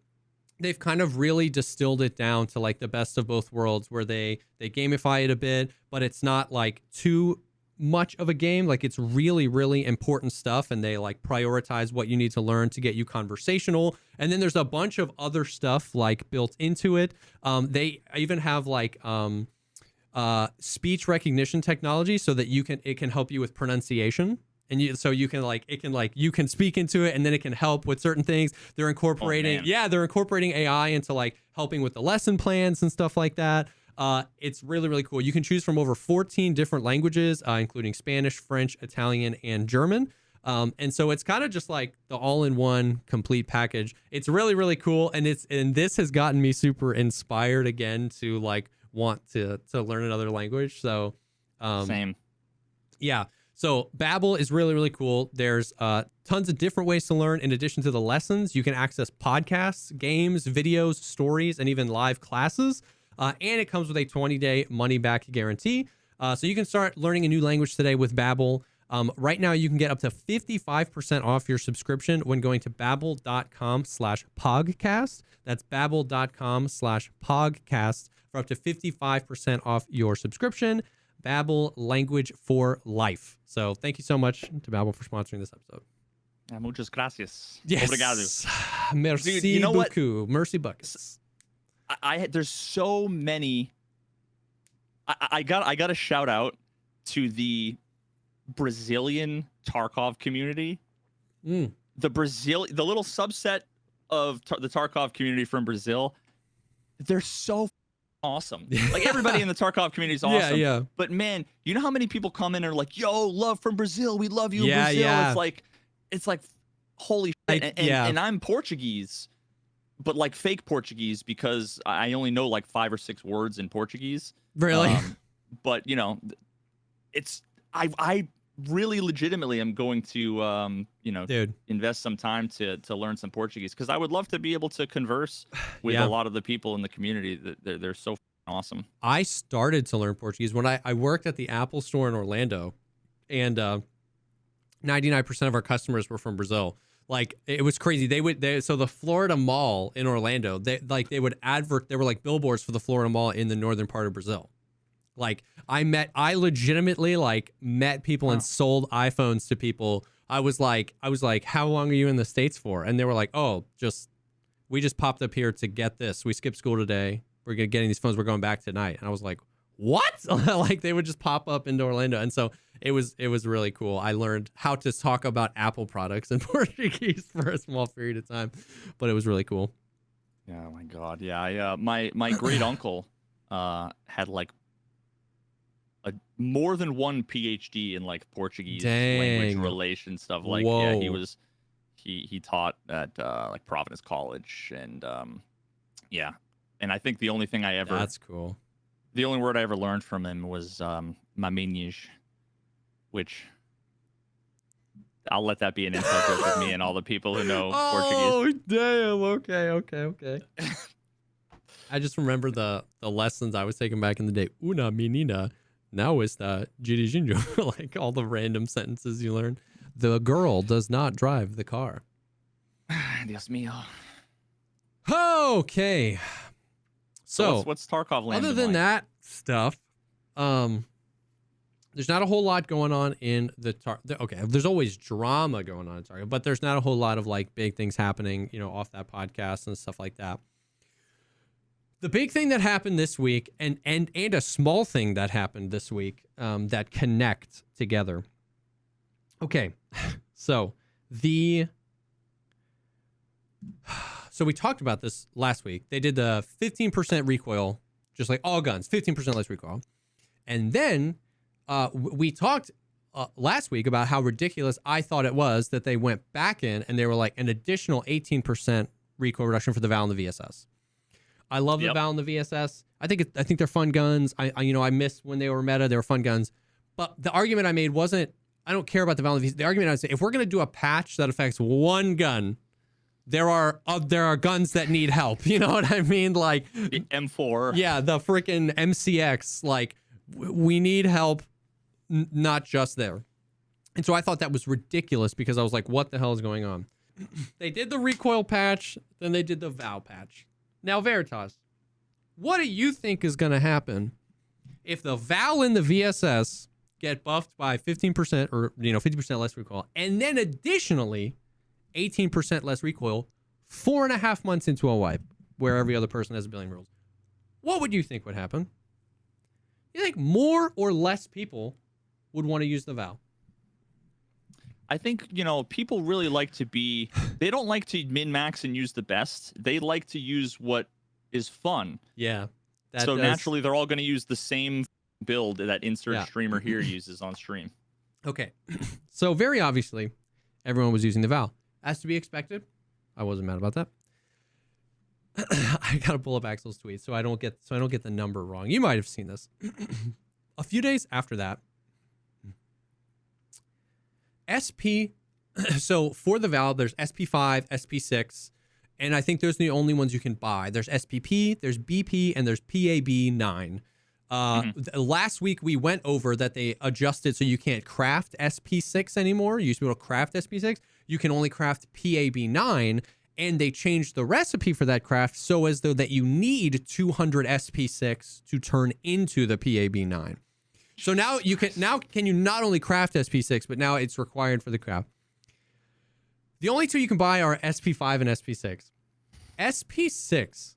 they've kind of really distilled it down to like the best of both worlds where they gamify it a bit, but it's not like too much of a game. Like it's really, really important stuff, and they like prioritize what you need to learn to get you conversational. And then there's a bunch of other stuff like built into it. They even have like speech recognition technology so that it can help you with pronunciation. And you can speak into it, and then it can help with certain things. They're incorporating, they're incorporating AI into like helping with the lesson plans and stuff like that. It's really, really cool. You can choose from over 14 different languages, including Spanish, French, Italian, and German. And so it's kind of just like the all-in-one complete package. It's really, really cool. And this has gotten me super inspired again to like want to learn another language. So, same. Yeah. So Babbel is really, really cool. There's tons of different ways to learn. In addition to the lessons, you can access podcasts, games, videos, stories, and even live classes. And it comes with a 20-day money-back guarantee. So you can start learning a new language today with Babbel. Right now, you can get up to 55% off your subscription when going to babbel.com/pogcast. That's babbel.com/pogcast for up to 55% off your subscription. Babbel, language for life. So thank you so much to Babbel for sponsoring this episode. Muchas gracias. Yes. Obrigado. Merci Dude, you know beaucoup. Mercy buckets. There's so many. I got a shout out to the Brazilian Tarkov community. The little subset of the Tarkov community from Brazil. They're so awesome. Like everybody in the Tarkov community is awesome. Yeah. But man, you know how many people come in and are like, "Yo, love from Brazil. We love you, Yeah, Brazil." yeah. It's like holy shit. And I'm Portuguese, but like fake Portuguese because I only know like 5 or 6 words in Portuguese. Really? But you know, I really legitimately am going to Dude, invest some time to learn some Portuguese because I would love to be able to converse with a lot of the people in the community. That they're so awesome. I started to learn Portuguese when I worked at the Apple store in Orlando, and 99% of our customers were from Brazil. Like it was crazy. So the Florida Mall in Orlando, they would there were like billboards for the Florida Mall in the northern part of Brazil. Like I legitimately like met people and sold iPhones to people. I was like, how long are you in the States for? And they were like, oh, we just popped up here to get this. We skipped school today. We're getting these phones. We're going back tonight. And I was like, what? Like they would just pop up into Orlando. And so it was really cool. I learned how to talk about Apple products in Portuguese for a small period of time, but it was really cool. Yeah, oh my God. Yeah. My great uncle had like more than one PhD in like Portuguese language relation stuff. Like, whoa. Yeah, he taught at like Providence College, and and I think the only thing that's cool. The only word I ever learned from him was maminhas, which I'll let that be an inside joke with me and all the people who know Portuguese. Oh damn! Okay. I just remember the lessons I was taking back in the day. Una menina, now está dirigindo. Like all the random sentences you learn. The girl does not drive the car. Dios mío. Okay. So what's Tarkov land? other than that stuff, there's not a whole lot going on in the okay, there's always drama going on in Tarkov, but there's not a whole lot of like big things happening, off that podcast and stuff like that. The big thing that happened this week, and a small thing that happened this week, that connect together. Okay, so we talked about this last week. They did the 15% recoil, just like all guns, 15% less recoil. And then we talked last week about how ridiculous I thought it was that they went back in and they were like an additional 18% recoil reduction for the Val and the VSS. I love the Val and the VSS. I think they're fun guns. I miss when they were meta. They were fun guns. But the argument I made wasn't, I don't care about the Val and the VSS. The argument I would say, if we're going to do a patch that affects one gun, there are guns that need help. You know what I mean? Like the M4. Yeah, the freaking MCX. Like we need help, not just there. And so I thought that was ridiculous because I was like, what the hell is going on? They did the recoil patch, then they did the Val patch. Now, Veritas, what do you think is going to happen if the Val and the VSS get buffed by 15% or 50% less recoil, and then additionally 18% less recoil 4.5 months into a wipe where every other person has a billion rules? What would you think would happen? You think more or less people would want to use the Val? I think, people really like to they don't like to min-max and use the best. They like to use what is fun. Yeah. So naturally, they're all going to use the same build that insert streamer here uses on stream. Okay. So very obviously, everyone was using the Val. As to be expected, I wasn't mad about that. I gotta pull up Axel's tweet so I don't get the number wrong. You might have seen this. A few days after that, so for the Val, there's SP5, SP6, and I think those are the only ones you can buy. There's SPP, there's BP, and there's PAB9. Last week we went over that they adjusted so you can't craft SP6 anymore. You used to be able to craft SP6. You can only craft PAB9, and they changed the recipe for that craft so as though that you need 200 SP6 to turn into the PAB9. So now can you not only craft SP6, but now it's required for the craft. The only two you can buy are SP5 and SP6. SP6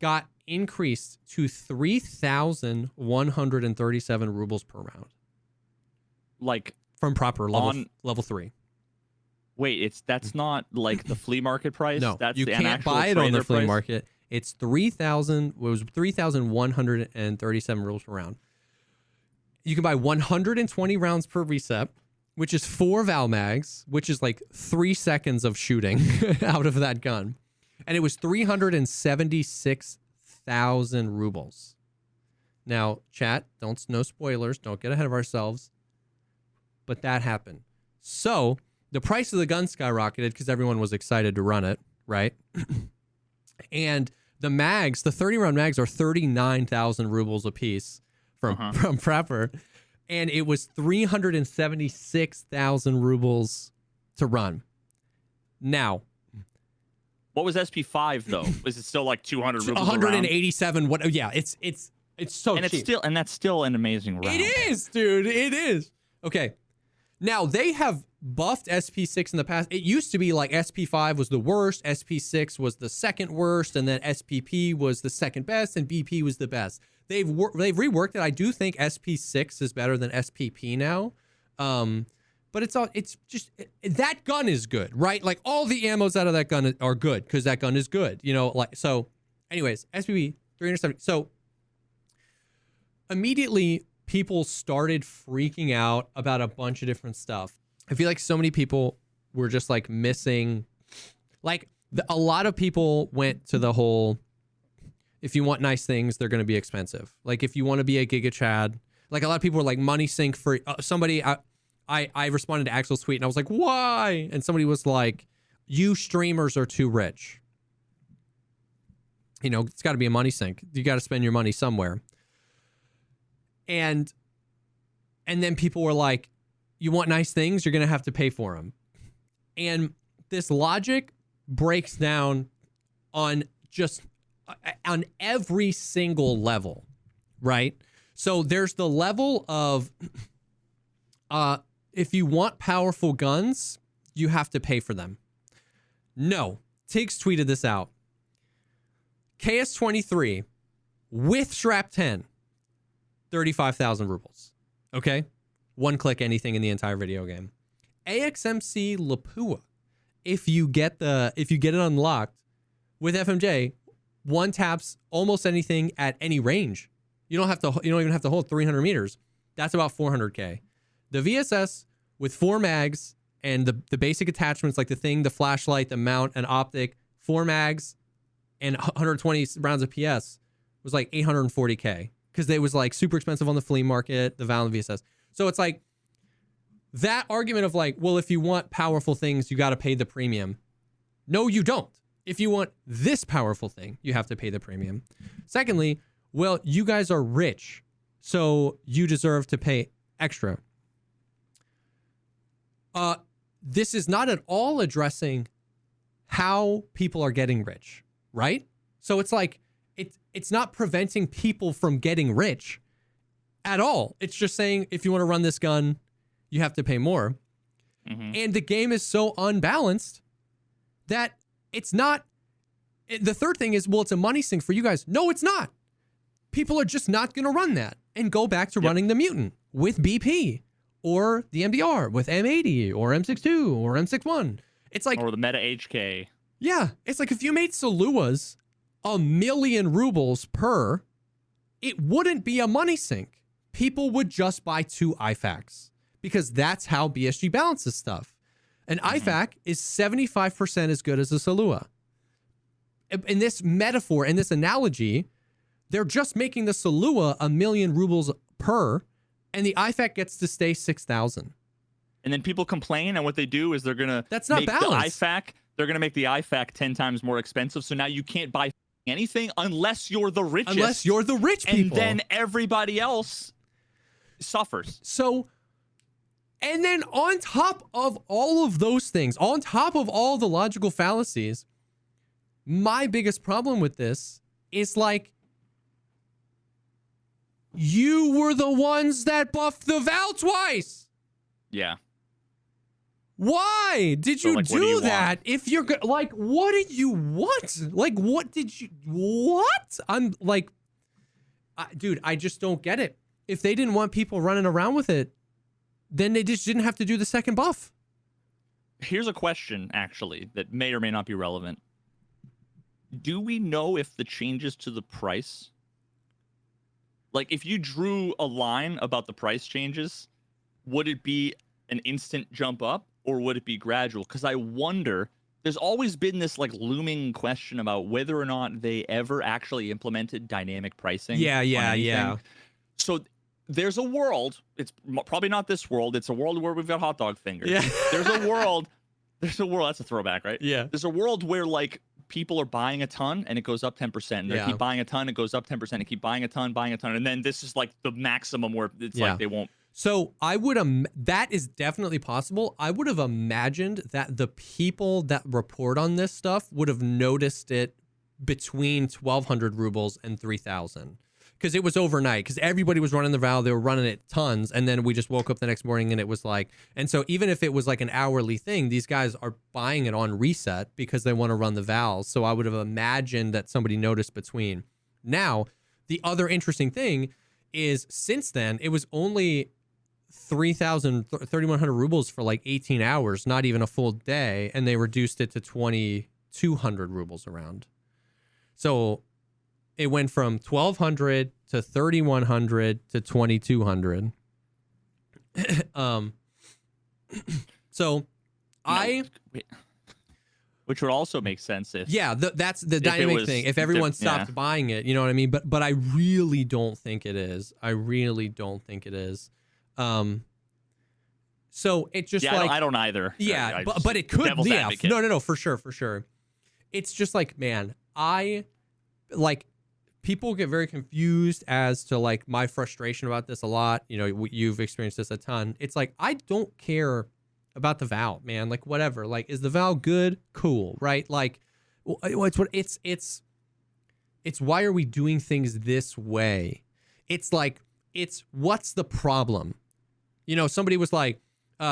got increased to 3,137 rubles per round. Like from proper level 3. Wait, that's not like the flea market price? No, that's you can't buy it on the flea market. It's 3,137 rubles per round. You can buy 120 rounds per reset, which is 4 Val mags, which is like 3 seconds of shooting out of that gun. And it was 376,000 rubles. Now, chat, no spoilers. Don't get ahead of ourselves. But that happened. So the price of the gun skyrocketed because everyone was excited to run it, right? And the mags, the 30-round mags, are 39,000 rubles a piece from Prepper. And it was 376,000 rubles to run. Now, what was SP5 though? Was it still like 200 rubles? 187. What? Yeah, it's so and cheap. That's still an amazing round. It is, dude. It is. Okay. Now they have buffed SP6 in the past. It used to be like SP5 was the worst, SP6 was the second worst, and then SPP was the second best, and BP was the best. They've reworked it. I do think SP6 is better than SPP now. But it's just that gun is good, right? Like all the ammos out of that gun are good because that gun is good, so anyways, SPP 370. So immediately people started freaking out about a bunch of different stuff. I feel like so many people were just like missing, like a lot of people went to the whole, if you want nice things, they're going to be expensive. Like if you want to be a Giga Chad, like a lot of people were like money sink for somebody. I responded to Axel's tweet and I was like, why? And somebody was like, you streamers are too rich. You know, it's got to be a money sink. You got to spend your money somewhere. And then people were like, you want nice things, you're going to have to pay for them. And this logic breaks down on every single level, right? So there's the level of if you want powerful guns, you have to pay for them. No, Tiggs tweeted this out. KS-23 with Strap 10, 35,000 rubles. Okay? One click anything in the entire video game. AXMC Lapua, if you get it unlocked with FMJ, one taps almost anything at any range. You don't even have to hold 300 meters. That's about 400k. The VSS with 4 mags and the basic attachments like the thing, the flashlight, the mount, and optic, 4 mags and 120 rounds of PS was like 840k because it was like super expensive on the flea market, the Valorant VSS. So it's like that argument of like, well, if you want powerful things, you got to pay the premium. No, you don't. If you want this powerful thing, you have to pay the premium. Secondly, well, you guys are rich, so you deserve to pay extra. This is not at all addressing how people are getting rich, right? So it's like, it's not preventing people from getting rich at all. It's just saying, if you want to run this gun, you have to pay more. Mm-hmm. And the game is so unbalanced that it's not. The third thing is, well, it's a money sink for you guys. No, it's not. People are just not going to run that and go back to running the Mutant with BP or the MBR with M80 or M62 or M61. It's like, or the Meta HK. Yeah. It's like if you made Saluas 1,000,000 rubles per, it wouldn't be a money sink. People would just buy 2 IFAKs because that's how BSG balances stuff. An IFAK is 75% as good as a Salua. In this metaphor, in this analogy, they're just making the Salua 1,000,000 rubles per, and the IFAK gets to stay 6,000. And then people complain, and what they do is they're gonna That's not make balanced. the IFAK. They're gonna make the IFAK 10 times more expensive. So now you can't buy anything unless you're the richest. Unless you're the rich people. And then everybody else suffers. So, and then on top of all of those things, on top of all the logical fallacies, my biggest problem with this is like, you were the ones that buffed the Val twice. Yeah. Why did So, you like, what do do you that? If you're good, like, what did you want? Like, what did you, what? I'm like, dude, I just don't get it. If they didn't want people running around with it, then they just didn't have to do the second buff. Here's a question, actually, that may or may not be relevant. Do we know if the changes to the price, like if you drew a line about the price changes, would it be an instant jump up or would it be gradual? Because I wonder, there's always been this like looming question about whether or not they ever actually implemented dynamic pricing. Yeah. So there's a world, it's probably not this world, it's a world where we've got hot dog fingers. Yeah. There's a world, that's a throwback, right? Yeah. There's a world where like people are buying a ton and it goes up 10%. And they keep buying a ton, it goes up 10%, and keep buying a ton. And then this is like the maximum where it's like they won't. So I would, that is definitely possible. I would have imagined that the people that report on this stuff would have noticed it between 1,200 rubles and 3,000. Because it was overnight, because everybody was running the Val, they were running it tons, and then we just woke up the next morning and it was like, and so even if it was like an hourly thing, these guys are buying it on reset because they want to run the Vals. So I would have imagined that somebody noticed between. Now, the other interesting thing is since then, it was only 3,100 rubles for like 18 hours, not even a full day, and they reduced it to 2,200 rubles around. So it went from 1,200 to 3,100 to 2,200. So which would also make sense if that's the dynamic thing. If everyone stopped buying it, you know what I mean? But I really don't think it is. So it just like I don't either. Yeah, but it could. Yeah, no, for sure. It's just like, man, like people get very confused as to like my frustration about this a lot. You know, you've experienced this a ton. It's like, I don't care about the Val, man. Like, whatever. Like, is the Val good? Cool, right? Like, it's why are we doing things this way? It's like, it's what's the problem? You know, somebody was like,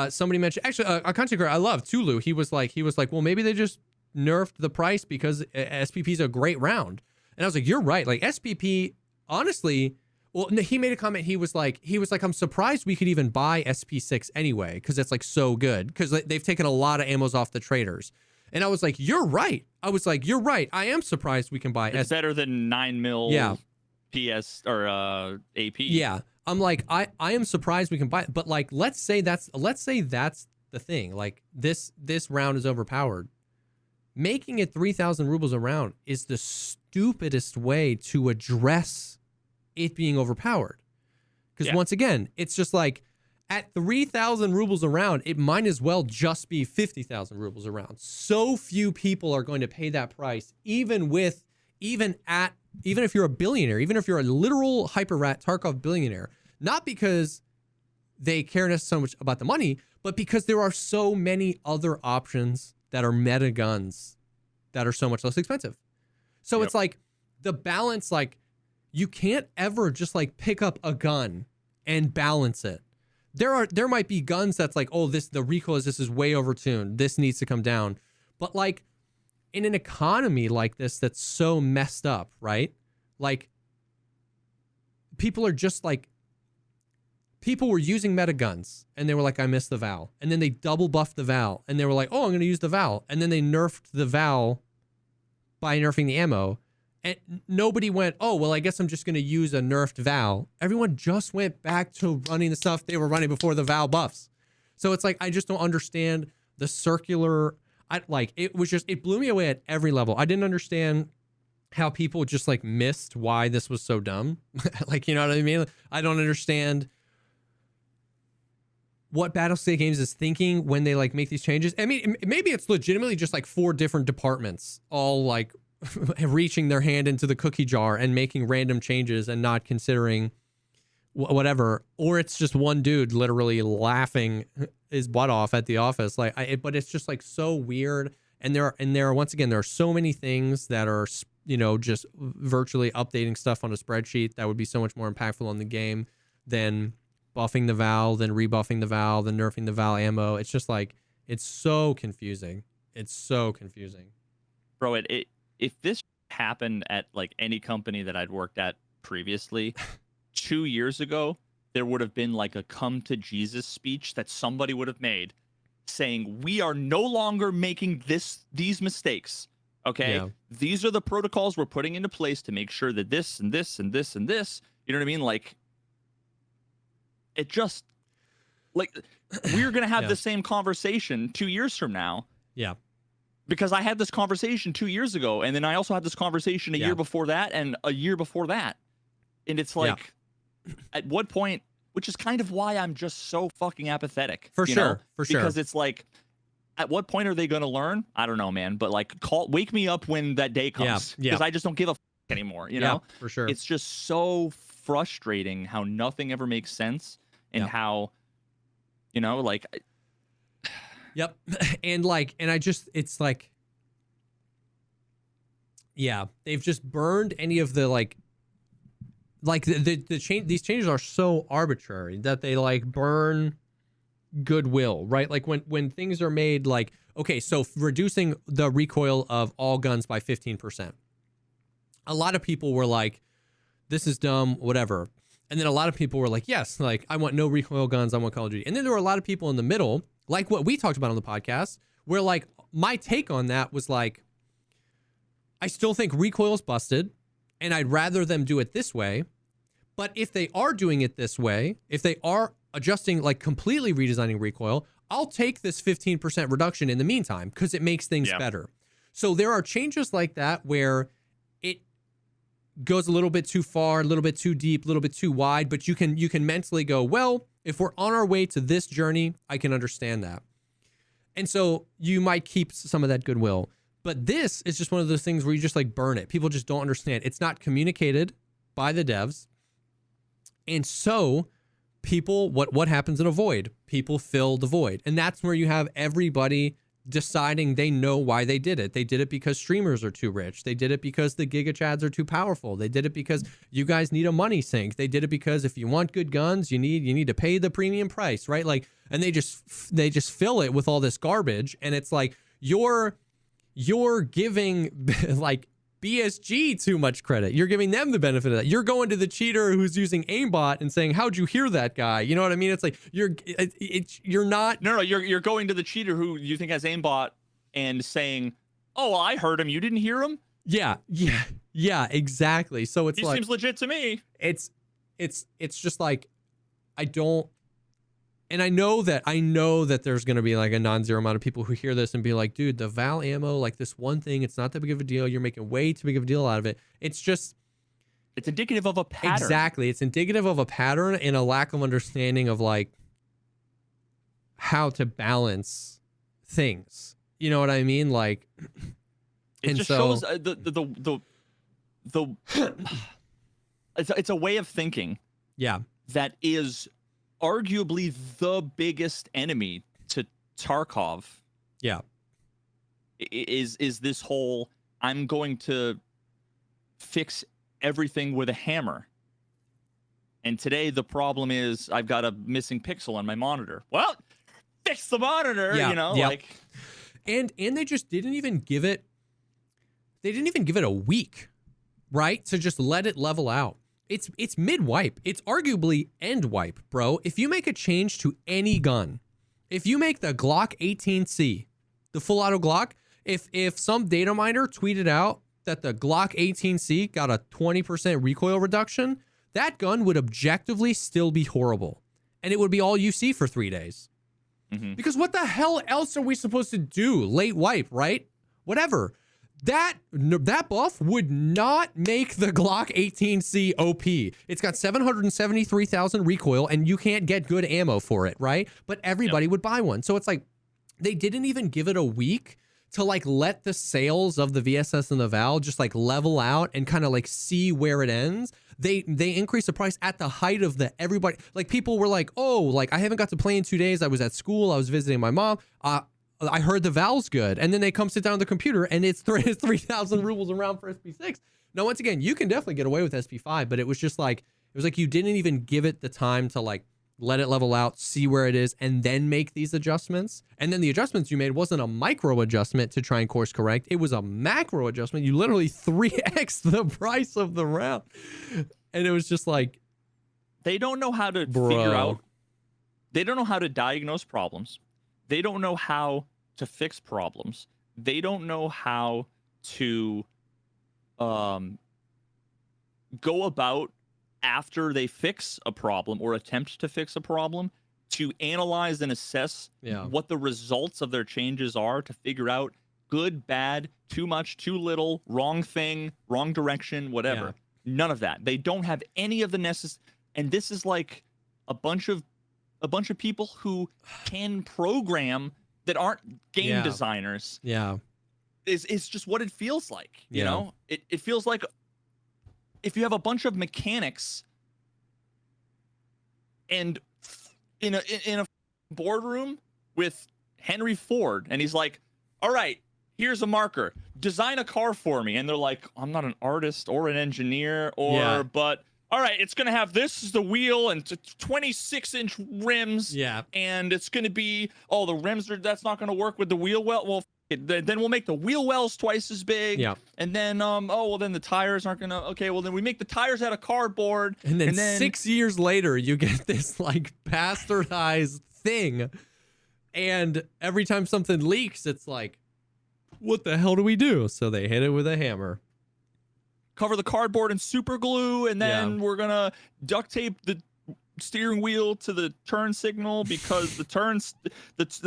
somebody mentioned, actually, a content creator I love, Tulu. He was like, well, maybe they just nerfed the price because SPP is a great round. And I was like, you're right. Like SPP, honestly, well, he made a comment. He was like, I'm surprised we could even buy SP6 anyway, because it's like so good, because they've taken a lot of ammos off the traders. And I was like, you're right. You're right. I am surprised we can buy. It's better than 9 mil. Yeah. PS or AP. Yeah. I'm like, I am surprised we can buy it. But like, let's say that's the thing. Like this round is overpowered. Making it 3,000 rubles a round is the stupidest way to address it being overpowered. Because once again, it's just like at 3,000 rubles a round, it might as well just be 50,000 rubles a round. So few people are going to pay that price, even if you're a billionaire, even if you're a literal hyper rat Tarkov billionaire, not because they care so much about the money, but because there are so many other options that are meta guns that are so much less expensive. So it's like the balance, like you can't ever just like pick up a gun and balance it. There might be guns that's like, oh, the recoil this is way overtuned. This needs to come down. But like in an economy like this, that's so messed up, right? Like people are just like, people were using meta guns and they were like, I missed the Val. And then they double buffed the Val and they were like, oh, I'm going to use the Val. And then they nerfed the Val by nerfing the ammo. And nobody went, oh, well, I guess I'm just going to use a nerfed Val. Everyone just went back to running the stuff they were running before the Val buffs. So it's like, I just don't understand the circular. It blew me away at every level. I didn't understand how people just like missed why this was so dumb. Like, you know what I mean? I don't understand what Battlestate Games is thinking when they like make these changes. I mean, maybe it's legitimately just like 4 different departments all like reaching their hand into the cookie jar and making random changes and not considering whatever. Or it's just one dude literally laughing his butt off at the office. Like, but it's just like so weird. And there are once again, there are so many things that are, you know, just virtually updating stuff on a spreadsheet that would be so much more impactful on the game than buffing the Val, then rebuffing the Val, then nerfing the Val ammo. It's just like, it's so confusing. It's so confusing. Bro, if this happened at like any company that I'd worked at previously, 2 years ago, there would have been like a come to Jesus speech that somebody would have made saying, we are no longer making these mistakes. Okay. Yeah. These are the protocols we're putting into place to make sure that this and this and this and this, you know what I mean? Like, it just like we're going to have the same conversation 2 years from now. Yeah. Because I had this conversation 2 years ago, and then I also had this conversation a year before that and a year before that. And it's like, at what point, which is kind of why I'm just so fucking apathetic. For sure. Because it's like, at what point are they going to learn? I don't know, man. But like, wake me up when that day comes. Yeah. Because I just don't give a anymore, you know? For sure. It's just so frustrating how nothing ever makes sense and how, you know, like... Yep. And it's like, yeah, they've just burned any of the like the change. These changes are so arbitrary that they like burn goodwill, right? Like when things are made like, okay, so reducing the recoil of all guns by 15%. A lot of people were like, this is dumb, whatever. And then a lot of people were like, yes, like I want no recoil guns. I want Call of Duty. And then there were a lot of people in the middle, like what we talked about on the podcast, where like my take on that was like, I still think recoil is busted and I'd rather them do it this way. But if they are doing it this way, if they are adjusting, like completely redesigning recoil, I'll take this 15% reduction in the meantime because it makes things better. So there are changes like that where it goes a little bit too far, a little bit too deep, a little bit too wide, but you can mentally go, well, if we're on our way to this journey, I can understand that. And so you might keep some of that goodwill. But this is just one of those things where you just like burn it. People just don't understand. It's not communicated by the devs. And so people, what happens in a void? People fill the void. And that's where you have everybody deciding they know why they did it. They did it because streamers are too rich. They did it because the Giga Chads are too powerful. They did it because you guys need a money sink. They did it because if you want good guns, you need to pay the premium price, right? Like, and they just fill it with all this garbage. And it's like you're giving like BSG too much credit. You're giving them the benefit of that. You're going to the cheater who's using aimbot and saying, "How'd you hear that guy?" You know what I mean? It's like you're not. No, you're going to the cheater who you think has aimbot and saying, "Oh, well, I heard him. You didn't hear him." Yeah, exactly. So it's he like seems legit to me. It's just like I don't. And I know that there's going to be like a non-zero amount of people who hear this and be like, dude, the Val ammo, like this one thing, it's not that big of a deal. You're making way too big of a deal out of it. It's indicative of a pattern. Exactly. It's indicative of a pattern and a lack of understanding of like how to balance things. You know what I mean? Like, it just shows it's a way of thinking. Yeah. That is arguably the biggest enemy to Tarkov. Yeah. Is this whole I'm going to fix everything with a hammer. And today the problem is I've got a missing pixel on my monitor. Well, fix the monitor, you know, like and they just didn't even give it a week, right? To just let it level out. It's mid-wipe. It's arguably end-wipe, bro. If you make a change to any gun, if you make the Glock 18C, the full-auto Glock, if some data miner tweeted out that the Glock 18C got a 20% recoil reduction, that gun would objectively still be horrible. And it would be all you see for 3 days. Mm-hmm. Because what the hell else are we supposed to do? Late wipe, right? Whatever. That buff would not make the Glock 18C OP. It's got 773,000 recoil, and you can't get good ammo for it, right? But everybody would buy one. So it's like they didn't even give it a week to like let the sales of the VSS and the Val just like level out and kind of like see where it ends. They increased the price at the height of the everybody. Like people were like, oh, like I haven't got to play in 2 days. I was at school. I was visiting my mom. I heard the Val's good. And then they come sit down on the computer and it's 3,000 rubles around for SP6. Now, once again, you can definitely get away with SP5, but it was like you didn't even give it the time to like let it level out, see where it is, and then make these adjustments. And then the adjustments you made wasn't a micro adjustment to try and course correct. It was a macro adjustment. You literally 3x the price of the round. And it was just like, they don't know how to figure out. They don't know how to diagnose problems. They don't know how to fix problems. They don't know how to go about after they fix a problem or attempt to fix a problem to analyze and assess what the results of their changes are, to figure out good, bad, too much, too little, wrong thing, wrong direction, whatever. Yeah. None of that. They don't have any of the necessary. And this is like a bunch of people who can program that aren't game designers. Yeah. It's just what it feels like. You know? It feels like if you have a bunch of mechanics and in a boardroom with Henry Ford, and he's like, all right, here's a marker, design a car for me. And they're like, I'm not an artist or an engineer but all right, it's going to have this is the wheel and 26-inch rims. Yeah. And it's going to be, the rims that's not going to work with the wheel well. Well, then we'll make the wheel wells twice as big. Yeah. And then, then the tires aren't going to, okay, well, then we make the tires out of cardboard. And then 6 years later, you get this like bastardized thing. And every time something leaks, it's like, what the hell do we do? So they hit it with a hammer. Cover the cardboard in super glue, and then we're gonna duct tape the steering wheel to the turn signal because the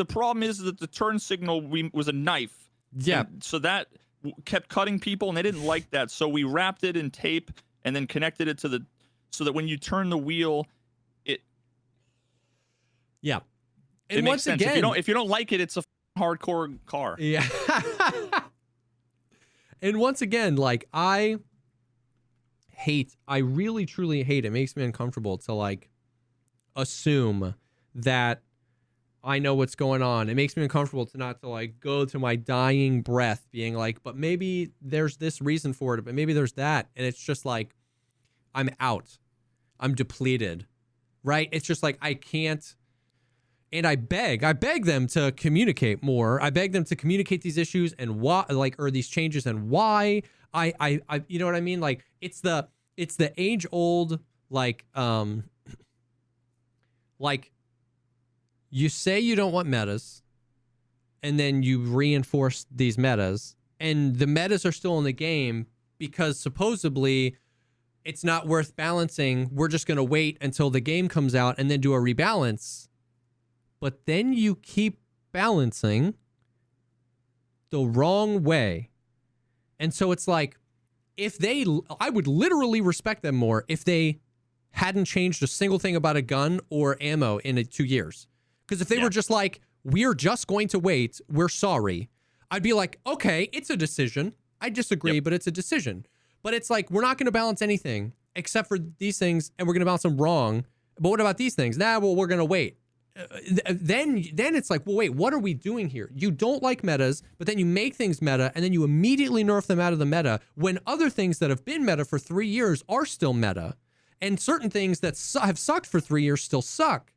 problem is that the turn signal was a knife. Yeah. And so that kept cutting people, and they didn't like that. So we wrapped it in tape and then connected it to so that when you turn the wheel, it makes sense. Again, if you don't like it, it's a hardcore car. Yeah. And once again, like I really truly hate, it makes me uncomfortable to like assume that I know what's going on. It makes me uncomfortable to not to like go to my dying breath being like, but maybe there's this reason for it, but maybe there's that. And it's just like, I'm out. I'm depleted, right? It's just like, I can't. And I beg them to communicate more. I beg them to communicate these issues and why, like, or these changes and why. I you know what I mean? Like, it's the age old, like you say you don't want metas, and then you reinforce these metas, and the metas are still in the game because supposedly it's not worth balancing. We're just going to wait until the game comes out and then do a rebalance. But then you keep balancing the wrong way. And so it's like, I would literally respect them more if they hadn't changed a single thing about a gun or ammo in 2 years. Because if they were just like, we're just going to wait, we're sorry, I'd be like, okay, it's a decision. I disagree, but it's a decision. But it's like, we're not going to balance anything except for these things, and we're going to balance them wrong. But what about these things? Nah, well, we're going to wait. Then it's like, well, wait, what are we doing here? You don't like metas, but then you make things meta, and then you immediately nerf them out of the meta when other things that have been meta for 3 years are still meta, and certain things that have sucked for 3 years still suck.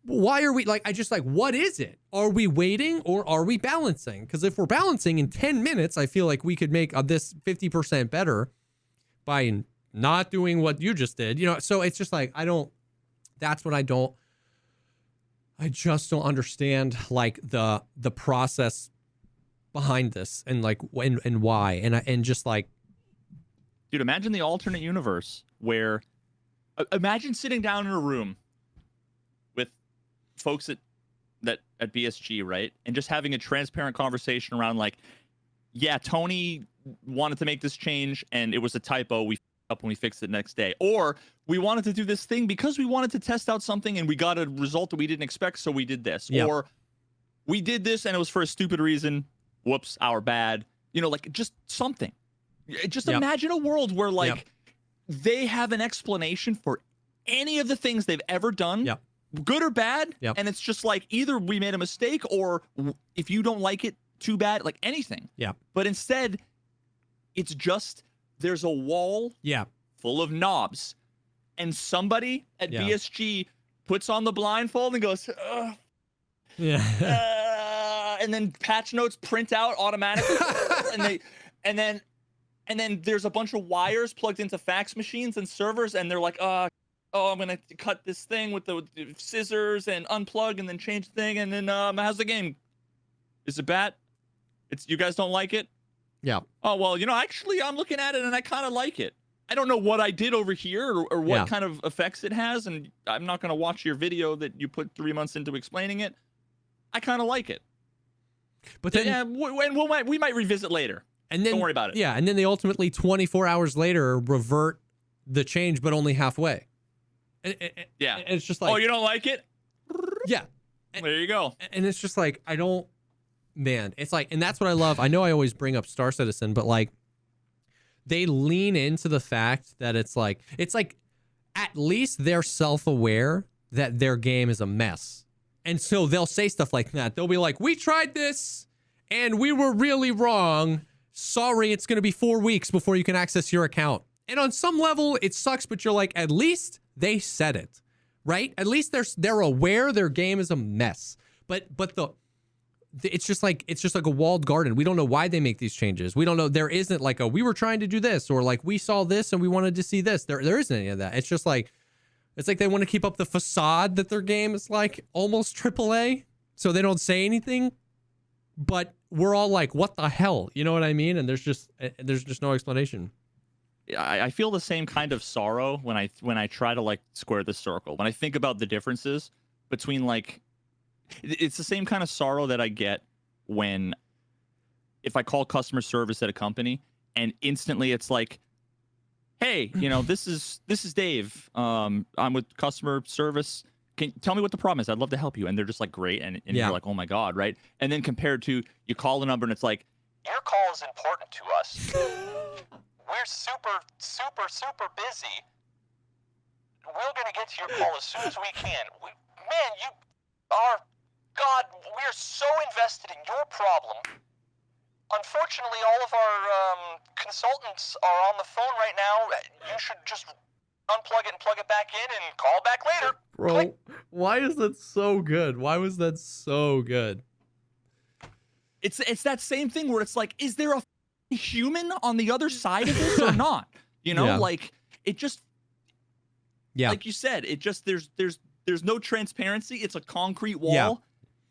Why are we like, I just like, what is it? Are we waiting or are we balancing? Because if we're balancing in 10 minutes, I feel like we could make this 50% better by not doing what you just did, you know? So it's just like, I just don't understand like the process behind this and like when and why. And just like, dude, imagine the alternate universe where imagine sitting down in a room with folks at BSG, right? And just having a transparent conversation around like, yeah, Tony wanted to make this change and it was a typo. We up when we fixed it next day. Or we wanted to do this thing because we wanted to test out something and we got a result that we didn't expect, so we did this. Yep. Or we did this and it was for a stupid reason. Whoops, our bad. You know, like just something. Just imagine a world where like they have an explanation for any of the things they've ever done, good or bad. And it's just like either we made a mistake or if you don't like it, too bad, like anything. But instead, it's just there's a wall full of knobs and somebody at BSG puts on the blindfold and goes, and then patch notes print out automatically. and then there's a bunch of wires plugged into fax machines and servers, and they're like, oh, I'm gonna cut this thing with the scissors and unplug and then change the thing, and then how's the game? Is it bad? You guys don't like it? Oh, well, you know, actually, I'm looking at it and I kind of like it. I don't know what I did over here or what kind of effects it has, and I'm not going to watch your video that you put 3 months into explaining it. I kind of like it. But then we might revisit later. And then, don't worry about it. Yeah, and then they ultimately 24 hours later revert the change, but only halfway. And it's just like, oh, you don't like it? Yeah. There you go. And it's just like, I don't. Man, it's like, and that's what I love. I know I always bring up Star Citizen, but like they lean into the fact that it's like at least they're self-aware that their game is a mess. And so they'll say stuff like that. They'll be like, we tried this and we were really wrong. Sorry, it's going to be 4 weeks before you can access your account. And on some level it sucks, but you're like, at least they said it, right? At least they're aware their game is a mess. But it's just like a walled garden. We don't know why they make these changes. We don't know. There isn't like we were trying to do this, or like we saw this and we wanted to see this. There isn't any of that. It's just like, it's like they want to keep up the facade that their game is like almost AAA, so they don't say anything. But we're all like, what the hell? You know what I mean? And there's just no explanation. I feel the same kind of sorrow when I try to like square the circle. When I think about the differences between like, it's the same kind of sorrow that I get when if I call customer service at a company and instantly it's like, hey, you know, this is Dave. I'm with customer service. Can you tell me what the problem is? I'd love to help you. And they're just like, great. And you're like, oh my God, right? And then compared to you call the number and it's like, your call is important to us. We're super, super, super busy. We're going to get to your call as soon as we can. Man, you are, God, we're so invested in your problem. Unfortunately, all of our consultants are on the phone right now. You should just unplug it and plug it back in and call back later. Bro, Click. why is that so good? Why was that so good? It's that same thing where it's like, is there a human on the other side of this or not? You know, Yeah. like it just, like you said, it just there's no transparency. It's a concrete wall,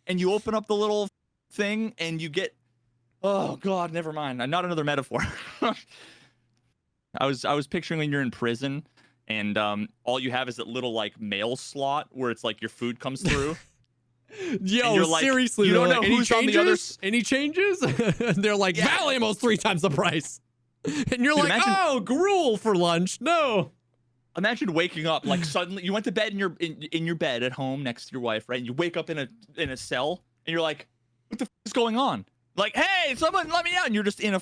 and you open up the little thing and you get, oh God, never mind. Not another metaphor. I was picturing when you're in prison and all you have is that little like mail slot where it's like your food comes through. Yo, you're like, seriously, you don't know like, who's on the other any changes? They're like, Valium's 3 times the price. And you're Dude, like, imagine- oh, gruel for lunch. No. Imagine waking up like suddenly you went to bed in your bed at home next to your wife, right? And you wake up in a cell and you're like, what the f is going on? Like, hey, someone let me out. And you're just in a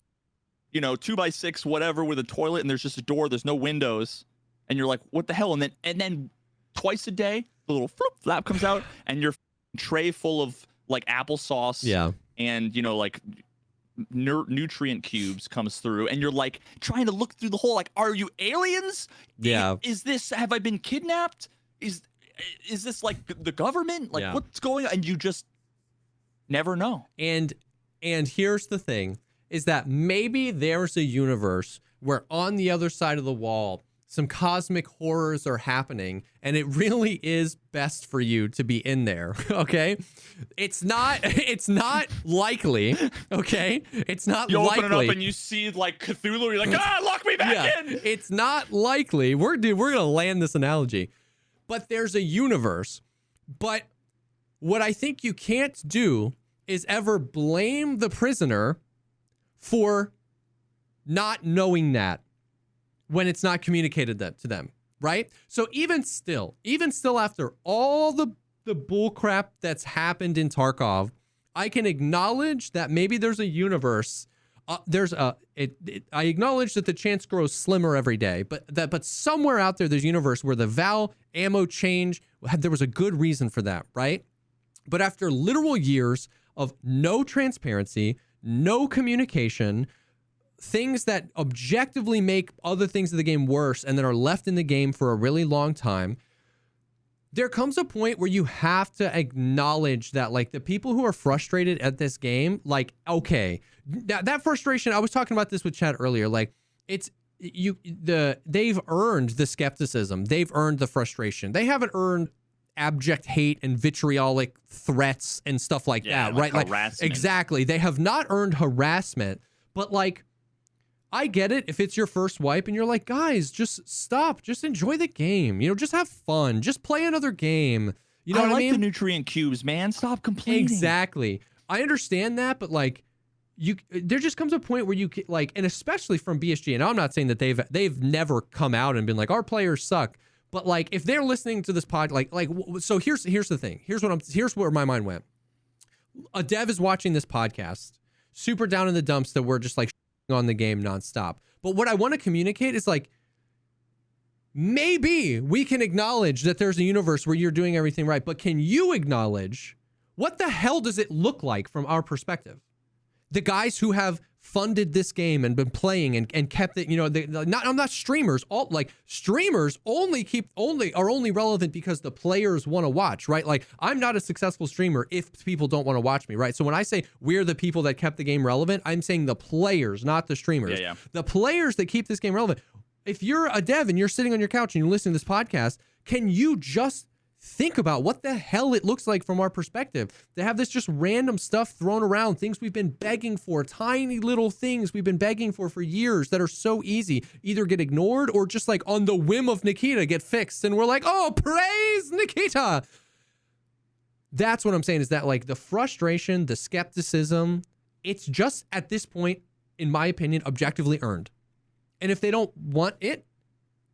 2x6 whatever with a toilet and there's just a door, there's no windows, and you're like, what the hell? And then twice a day, the little flap comes out and your tray full of like applesauce and like nutrient cubes comes through, and you're like trying to look through the hole, like, are you aliens? Is this, have I been kidnapped? Is this like the government? Like what's going on? And you just never know. And here's the thing, is that maybe there's a universe where on the other side of the wall some cosmic horrors are happening, and it really is best for you to be in there. Okay, it's not likely. Okay, it's not you likely. Open it up and you see like Cthulhu, you're like, lock me back in. It's not likely. We're gonna land this analogy, but there's a universe. But what I think you can't do is ever blame the prisoner for not knowing that when it's not communicated that to them, right? So even still after all the bull crap that's happened in Tarkov, I can acknowledge that maybe there's a universe. I acknowledge that the chance grows slimmer every day, but somewhere out there's a universe where the Val ammo change, there was a good reason for that, right? But after literal years of no transparency, no communication, things that objectively make other things of the game worse and that are left in the game for a really long time, there comes a point where you have to acknowledge that, like, the people who are frustrated at this game, like, okay, that frustration, I was talking about this with Chad earlier, like, they've earned the skepticism, they've earned the frustration, they haven't earned abject hate and vitriolic threats and stuff like that, right? Like, exactly, they have not earned harassment, but like, I get it if it's your first wipe and you're like, guys, just stop, just enjoy the game, just have fun, just play another game. You know what I mean? The nutrient cubes, man. Stop complaining. Exactly. I understand that, but like, there just comes a point where you like, and especially from BSG, and I'm not saying that they've never come out and been like, our players suck, but like, if they're listening to this pod, so here's the thing. Here's where my mind went. A dev is watching this podcast, super down in the dumps that we're just like on the game nonstop. But what I want to communicate is like, maybe we can acknowledge that there's a universe where you're doing everything right, but can you acknowledge what the hell does it look like from our perspective? The guys who have funded this game and been playing and kept it, I'm not streamers. All like streamers are only relevant because the players want to watch, right? Like, I'm not a successful streamer if people don't want to watch me, right? So when I say we're the people that kept the game relevant, I'm saying the players, not the streamers. The players that keep this game relevant. If you're a dev and you're sitting on your couch and you're listening to this podcast, can you just think about what the hell it looks like from our perspective to have this just random stuff thrown around, things we've been begging for, tiny little things we've been begging for years that are so easy, either get ignored or just like on the whim of Nikita get fixed. And we're like, oh, praise Nikita. That's what I'm saying, is that like the frustration, the skepticism, it's just at this point, in my opinion, objectively earned. And if they don't want it,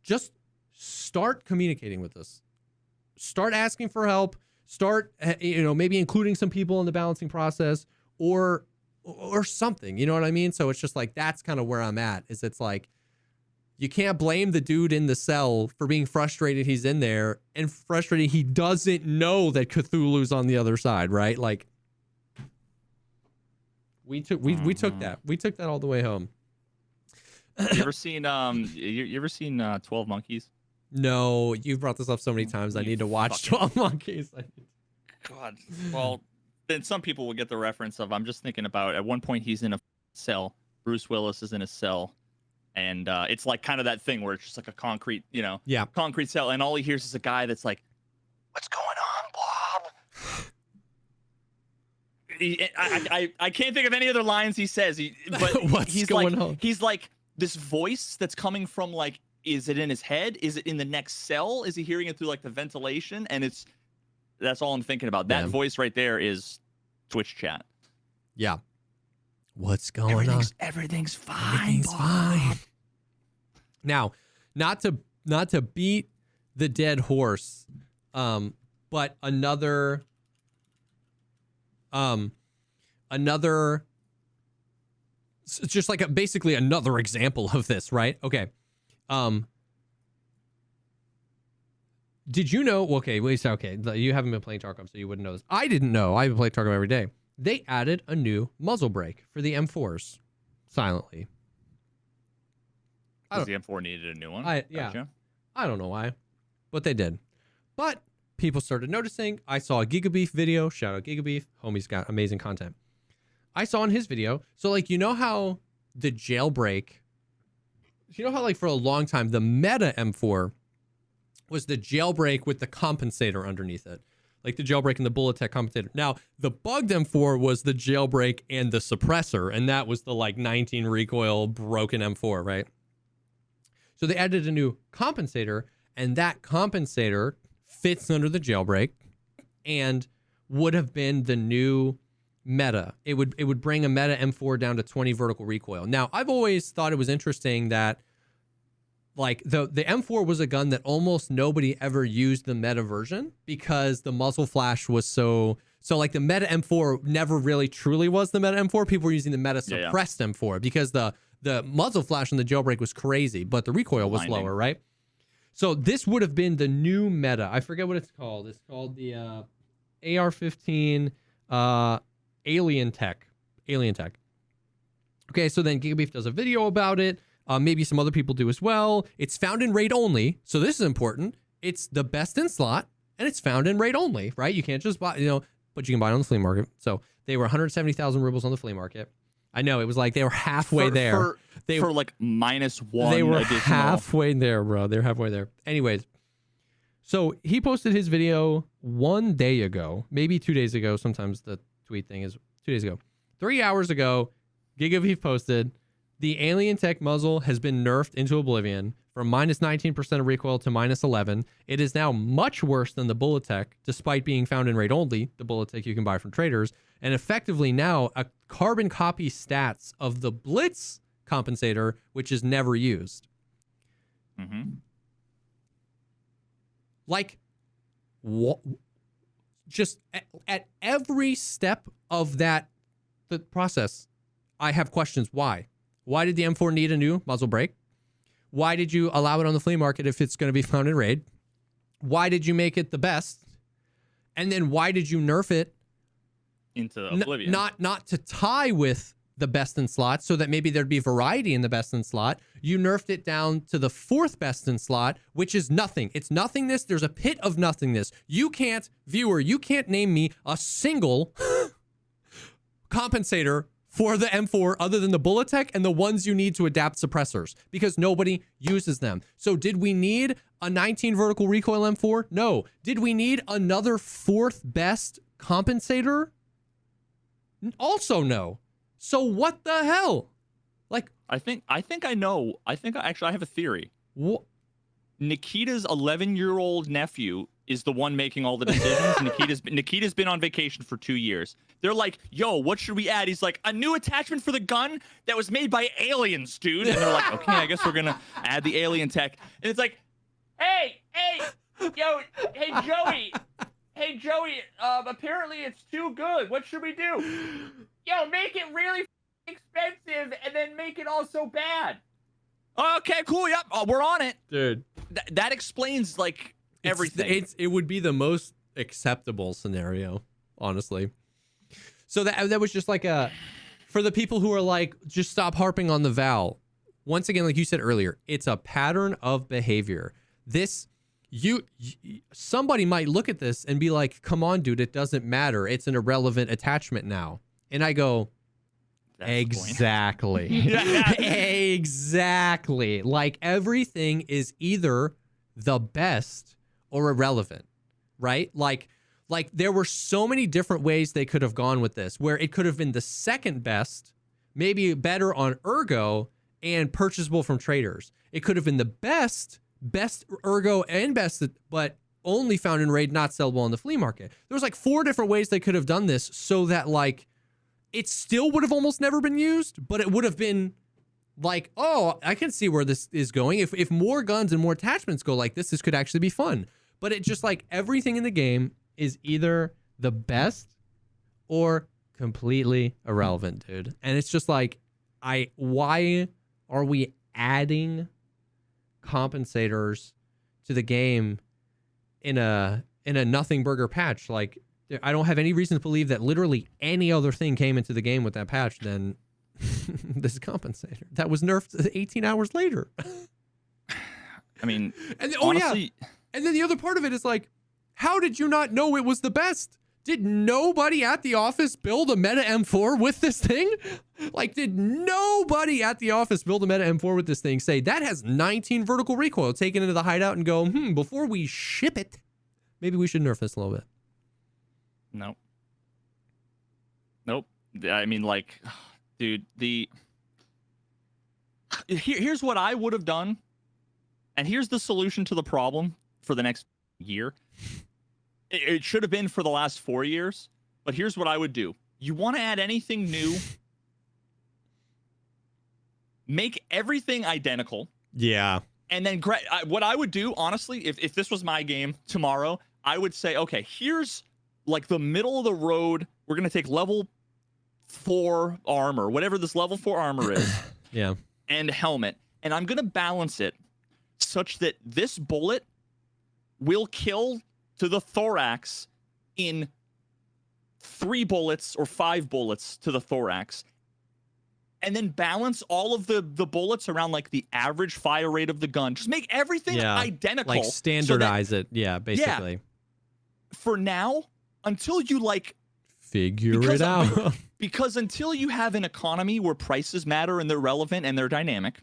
just start communicating with us. Start asking for help, start, maybe including some people in the balancing process, or or something. You know what I mean? So it's just like, that's kind of where I'm at, is it's like, you can't blame the dude in the cell for being frustrated he's in there and frustrated he doesn't know that Cthulhu's on the other side, right? Like, we took that. We took that all the way home. You ever seen you ever seen 12 Monkeys? No, you've brought this up so many times. I need to watch 12 Monkeys. God. Well, then some people will get the reference of, I'm just thinking about, at one point he's in a cell. Bruce Willis is in a cell. And it's like kind of that thing where it's just like a concrete, concrete cell. And all he hears is a guy that's like, "What's going on, Bob?" I can't think of any other lines he says. But What's he's going like, on? He's like this voice that's coming from, like, is it in his head? Is it in the next cell? Is he hearing it through like the ventilation? And that's all I'm thinking about. That voice right there is Twitch chat. Yeah. What's going on? Everything's fine. Everything's fine. Now, not to beat the dead horse, but another just like basically another example of this, right? Okay. Did you know? Okay, wait. Okay, you haven't been playing Tarkov, so you wouldn't know this. I didn't know. I play Tarkov every day. They added a new muzzle brake for the M4s silently. Because the M4 needed a new one? Yeah. I don't know why, but they did. But people started noticing. I saw a Gigabeef video. Shout out Gigabeef. Homie's got amazing content. I saw in his video. So, like, you know how the jailbreak, like for a long time, the meta M4 was the jailbreak with the compensator underneath it. Like the jailbreak and the bullet tech compensator. Now, the bugged M4 was the jailbreak and the suppressor, and that was the like 19 recoil broken M4, right? So they added a new compensator, and that compensator fits under the jailbreak and would have been the new meta. It would bring a meta M4 down to 20 vertical recoil. Now, I've always thought it was interesting that, like, the M4 was a gun that almost nobody ever used the meta version because the muzzle flash was so like the meta M4 never really truly was the meta M4. People were using the meta suppressed M4 because the muzzle flash on the jailbreak was crazy, but the recoil was lower, right? So this would have been the new meta. I forget what it's called. It's called the AR-15 Alien Tech. Okay, so then Gigabeef does a video about it. Maybe some other people do as well. It's found in raid only, so this is important. It's the best in slot, and it's found in raid only, right? You can't just buy, but you can buy it on the flea market. So they were 170,000 rubles on the flea market. I know, it was like they were halfway there. For like -1. They were additional. halfway there, bro. They're halfway there. Anyways, so he posted his video 1 day ago, maybe 2 days ago. Sometimes the tweet thing is 2 days ago. 3 hours ago, Gigabeef posted, the Alien Tech muzzle has been nerfed into oblivion from -19% of recoil to -11. It is now much worse than the Bullet Tech, despite being found in raid only, the Bullet Tech you can buy from traders, and effectively now a carbon copy stats of the Blitz compensator, which is never used. Mm-hmm. Like, just at every step of the process, I have questions. Why? Why did the M4 need a new muzzle brake? Why did you allow it on the flea market if it's going to be found in raid? Why did you make it the best? And then why did you nerf it into oblivion? Not to tie with the best in slot so that maybe there'd be variety in the best in slot. You nerfed it down to the 4th best in slot, which is nothing. It's nothingness. There's a pit of nothingness. You can't name me a single compensator for the M4 other than the Bullet Tech and the ones you need to adapt suppressors, because nobody uses them. So did we need a 19 vertical recoil M4? No. Did we need another 4th best compensator? Also no. So what the hell? Like, I think I know. I have a theory. What? Nikita's 11-year-old nephew is the one making all the decisions. Nikita's been on vacation for 2 years. They're like, yo, what should we add? He's like, a new attachment for the gun that was made by aliens, dude. And they're like, okay, I guess we're gonna add the alien tech. And it's like, hey, yo, hey, Joey, Hey Joey, apparently it's too good. What should we do? Yo, make it really expensive and then make it also bad. Okay, cool. Yep, we're on it, dude. That explains like everything. It would be the most acceptable scenario, honestly. So that was just like for the people who are like, just stop harping on the Val. Once again, like you said earlier, it's a pattern of behavior. Somebody might look at this and be like, come on, dude, it doesn't matter. It's an irrelevant attachment now. And I go, exactly. Exactly. Like everything is either the best or irrelevant, right? Like there were so many different ways they could have gone with this, where it could have been the second best, maybe better on Ergo and purchasable from traders. It could have been the best Ergo and best, but only found in raid, not sellable on the flea market. There was like 4 different ways they could have done this so that like it still would have almost never been used, but it would have been like, oh, I can see where this is going. If more guns and more attachments go like this could actually be fun. But it just like everything in the game is either the best or completely irrelevant, dude. And it's just like, why are we adding compensators to the game in a nothing burger patch? Like, I don't have any reason to believe that literally any other thing came into the game with that patch than this compensator that was nerfed 18 hours later. I mean, and honestly, and then the other part of it is like, how did you not know it was the best? Did nobody at the office build a meta M4 with this thing? Like, did nobody at the office build a meta M4 with this thing? Say, that has 19 vertical recoil, take it into the hideout and go, before we ship it, maybe we should nerf this a little bit. Nope. I mean, like, dude, here's what I would have done, and here's the solution to the problem for the next year. It should have been for the last 4 years, but here's what I would do. You want to add anything new, make everything identical. Yeah. And then what I would do, honestly, if this was my game tomorrow, I would say, okay, here's like the middle of the road. We're going to take level 4 armor, whatever this level 4 armor is. Yeah. And helmet. And I'm going to balance it such that this bullet will kill to the thorax in 3 bullets or 5 bullets to the thorax, and then balance all of the bullets around like the average fire rate of the gun. Just make everything identical. Like standardize it. Yeah, basically. Yeah, for now, until you like figure it out. Because until you have an economy where prices matter and they're relevant and they're dynamic,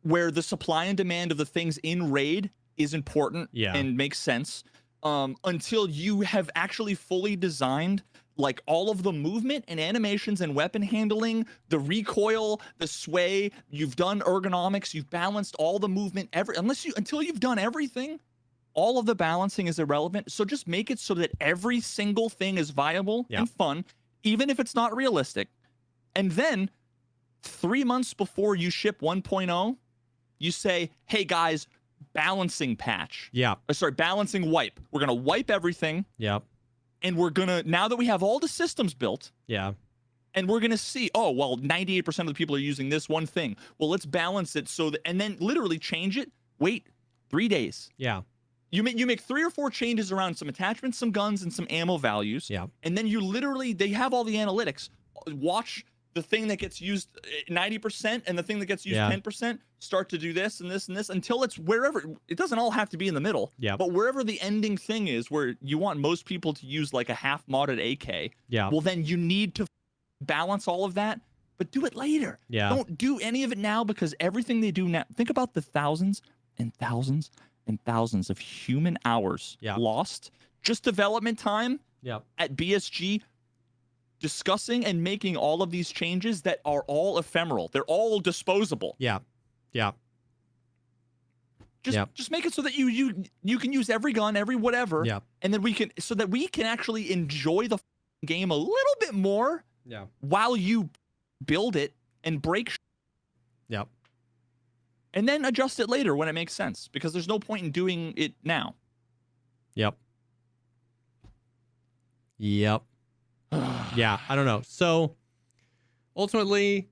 where the supply and demand of the things in raid is important and makes sense, until you have actually fully designed like all of the movement and animations and weapon handling, the recoil, the sway, you've done ergonomics, you've balanced all the movement, until you've done everything, all of the balancing is irrelevant. So just make it so that every single thing is viable and fun, even if it's not realistic. And then 3 months before you ship 1.0, you say, hey guys, balancing patch. Balancing wipe. We're going to wipe everything. And we're going to, now that we have all the systems built. And we're going to see, oh, well, 98% of the people are using this one thing. Well, let's balance it so that, and then literally change it. Wait 3 days. You make 3 or 4 changes around some attachments, some guns, and some ammo values. And then you literally, they have all the analytics. Watch the thing that gets used 90% and the thing that gets used 10% start to do this and this and this until it's wherever. It doesn't all have to be in the middle. But wherever the ending thing is, where you want most people to use like a half modded AK. Well, then you need to balance all of that, but do it later. Don't do any of it now, because everything they do now, think about the thousands and thousands and thousands of human hours lost, just development time at BSG, discussing and making all of these changes that are all ephemeral. They're all disposable. Just make it so that you can use every gun, every whatever, and then we can, so that we can actually enjoy the game a little bit more while you build it and break and then adjust it later when it makes sense, because there's no point in doing it now. Yep. Yeah, I don't know. So ultimately,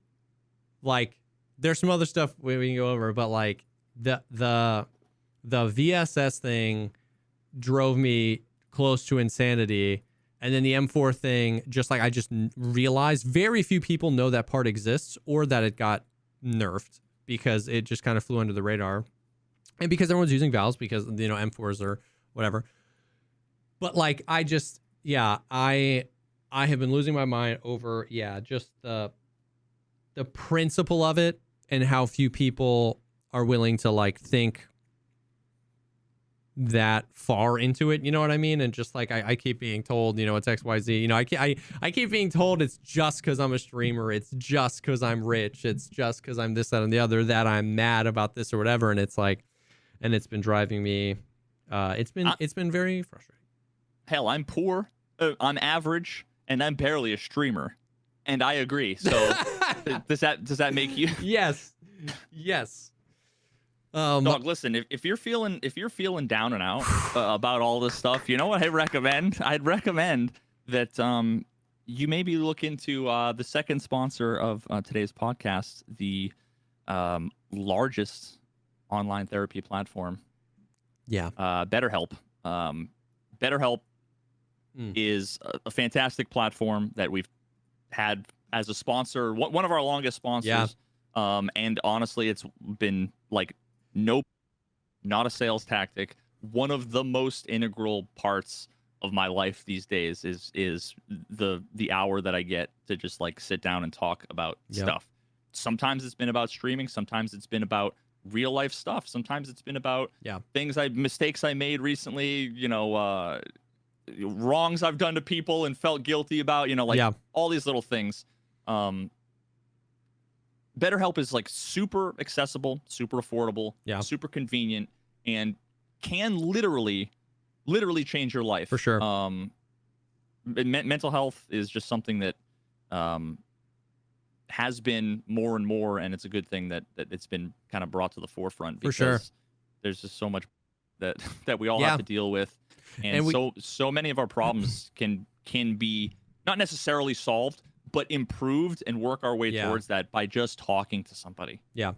like, there's some other stuff we can go over, but like the VSS thing drove me close to insanity. And then the M4 thing, just like I just realized very few people know that part exists or that it got nerfed because it just kind of flew under the radar. And because everyone's using valves because, you know, M4s or whatever. But like, I have been losing my mind over, just the principle of it and how few people are willing to like think that far into it, you know what I mean? And just like I keep being told, you know, it's XYZ, you know, I keep being told it's just because I'm a streamer, it's just because I'm rich, it's just because I'm this, that, and the other that I'm mad about this or whatever. And it's like, and it's been driving me, it's been very frustrating. Hell, I'm poor, I'm average, and I'm barely a streamer, and I agree. So does that make you? Yes. Dog, listen. If you're feeling down and out about all this stuff, you know what I'd recommend? I'd recommend that you maybe look into the second sponsor of today's podcast, the largest online therapy platform. Yeah. BetterHelp. BetterHelp is a fantastic platform that we've had as a sponsor, one of our longest sponsors. Yeah. And honestly, it's been like, nope, not a sales tactic. One of the most integral parts of my life these days is the hour that I get to just like sit down and talk about stuff. Sometimes it's been about streaming. Sometimes it's been about real life stuff. Sometimes it's been about mistakes I made recently, you know, wrongs I've done to people and felt guilty about, you know, like all these little things. BetterHelp is like super accessible, super affordable, super convenient, and can literally change your life. For sure. Mental health is just something that has been more and more, and it's a good thing that it's been kind of brought to the forefront because for sure. There's just so much that we all have to deal with, and so many of our problems can be not necessarily solved, but improved and work our way towards that by just talking to somebody. Yeah.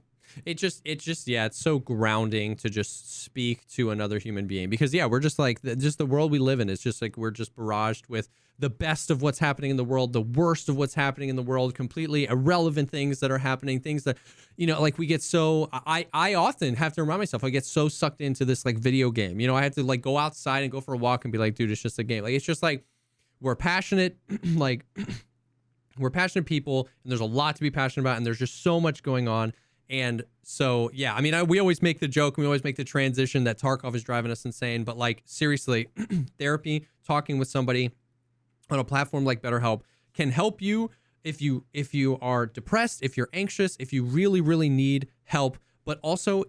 It's so grounding to just speak to another human being because we're just like, just the world we live in is just like, we're just barraged with the best of what's happening in the world, the worst of what's happening in the world, completely irrelevant things that are happening, things that, you know, like we get so, I often have to remind myself, I get so sucked into this like video game, you know, I have to like go outside and go for a walk and be like, dude, it's just a game. Like, it's just like, we're passionate, like, we're passionate people, and there's a lot to be passionate about, and there's just so much going on. And so, I mean, we always make the joke, and we always make the transition that Tarkov is driving us insane. But like, seriously, therapy, talking with somebody on a platform like BetterHelp can help you if you are depressed, if you're anxious, if you really, really need help, but also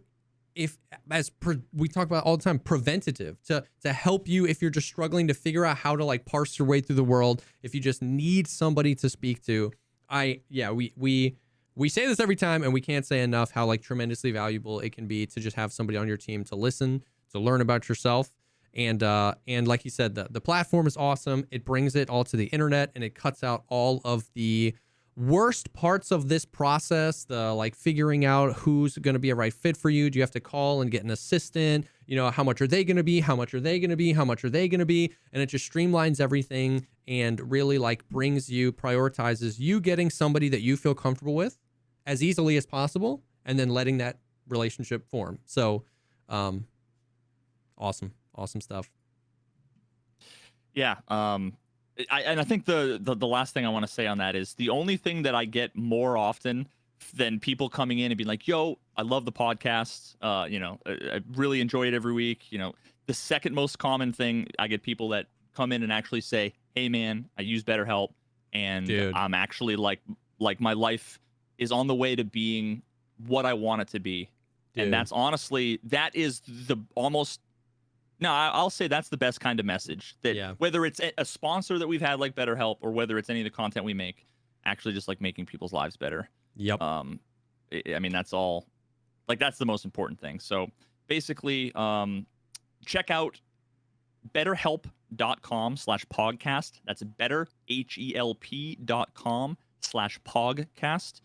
we talk about all the time, preventative to help you if you're just struggling to figure out how to like parse your way through the world. If you just need somebody to speak to, we say this every time, and we can't say enough how like tremendously valuable it can be to just have somebody on your team to listen, to learn about yourself. And like you said, the platform is awesome. It brings it all to the internet, and it cuts out all of the worst parts of this process, the like figuring out who's going to be a right fit for you. Do you have to call and get an assistant? You know, how much are they going to be? How much are they going to be? How much are they going to be? And it just streamlines everything and really like prioritizes you getting somebody that you feel comfortable with as easily as possible, and then letting that relationship form. So, awesome stuff. Yeah. I think the last thing I want to say on that is the only thing that I get more often than people coming in and being like, yo, I love the podcast. You know, I really enjoy it every week. You know, the second most common thing, I get people that come in and actually say, hey man, I use BetterHelp, and I'm actually like my life is on the way to being what I want it to be. And that's honestly, that is I'll say that's the best kind of message, that whether it's a sponsor that we've had like BetterHelp, or whether it's any of the content we make, actually just like making people's lives better. Yep. I mean, that's all, like, that's the most important thing. So basically, check out betterhelp.com/podcast. That's betterhelp.com/podcast.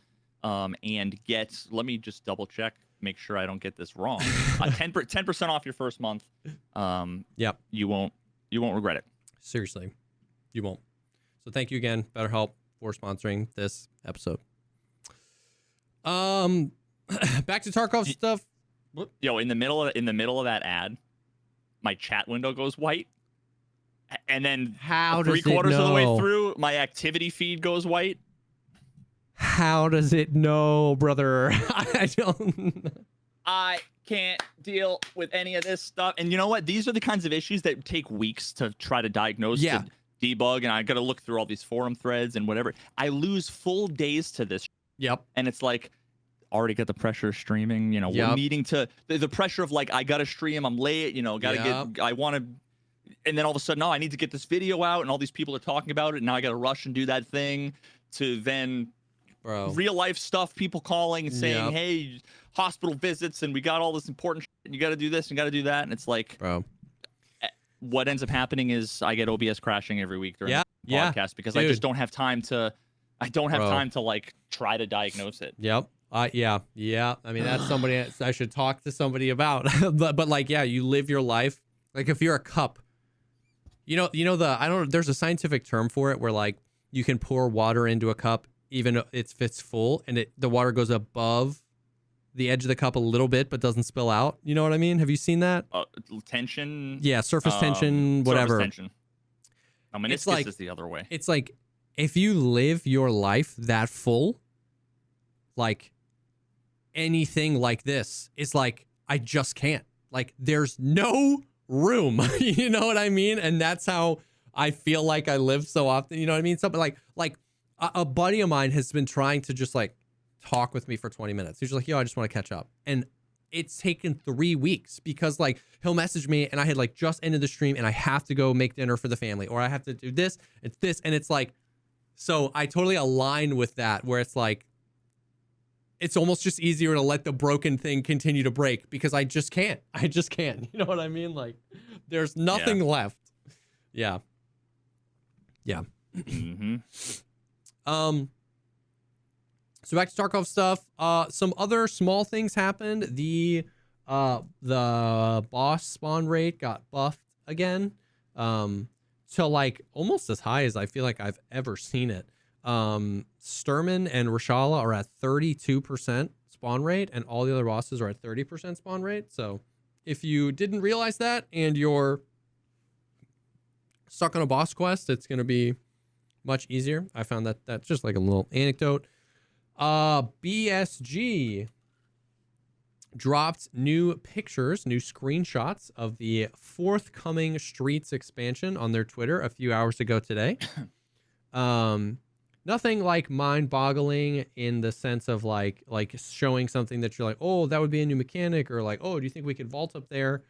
And get, let me just double check, make sure I don't get this wrong. 10% off your first month. Yep. You won't regret it. Seriously, you won't. So thank you again, BetterHelp, for sponsoring this episode. Back to Tarkov stuff. Yo, in the middle of that ad, my chat window goes white, and then How does it 3/4 of the way know? through, my activity feed goes white. How does it know, brother? I don't. I can't deal with any of this stuff. And you know what? These are the kinds of issues that take weeks to try to diagnose, Yeah. to debug, and I got to look through all these forum threads and whatever. I lose full days to this, Yep. and it's like, already got the pressure of streaming. You know, Yep. we're needing to the pressure of like, I got to stream. I'm late. You know, got to Yep. get. I want to. And then all of a sudden, oh, I need to get this video out, and all these people are talking about it. And now I got to rush and do that thing to then. Bro. Real life stuff, people calling and saying, Yep. hey, hospital visits, and we got all this important shit, and you got to do this and got to do that. And it's like, Bro. what ends up happening is I get OBS crashing every week during Yeah. the Yeah. podcast because I Dude. just don't have time to, Bro. like try to diagnose it. Yep. Yeah. I mean, that's somebody I should talk to somebody about. but like, yeah, you live your life. Like if you're a cup, you know, I don't know, there's a scientific term for it where like you can pour water into a cup even if it's full and the water goes above the edge of the cup a little bit, but doesn't spill out. You know what I mean? Have you seen that? Tension. Yeah. Surface tension, whatever. Surface tension. Meniscus It's like- is the other way. It's like if you live your life that full, like anything like this, it's like I just can't. Like there's no room. You know what I mean? And that's how I feel like I live so often. You know what I mean? Something like a buddy of mine has been trying to just like talk with me for 20 minutes. He's just like, yo, I just want to catch up. And it's taken 3 weeks because like he'll message me and I had like just ended the stream and I have to go make dinner for the family or I have to do this. It's this. And it's like, so I totally align with that where it's like, it's almost just easier to let the broken thing continue to break because I just can't. You know what I mean? Like there's nothing left. Yeah. Mm-hmm. So back to Tarkov stuff. Some other small things happened. The boss spawn rate got buffed again. To like almost as high as I feel like I've ever seen it. Sturman and Rashala are at 32% spawn rate, and all the other bosses are at 30% spawn rate. So if you didn't realize that and you're stuck on a boss quest, it's gonna be much easier. I found that that's just like a little anecdote. BSG dropped new pictures, new screenshots of the forthcoming Streets expansion on their Twitter a few hours ago today. Nothing like mind-boggling in the sense of like showing something that you're like, oh, that would be a new mechanic, or like, oh, do you think we could vault up there?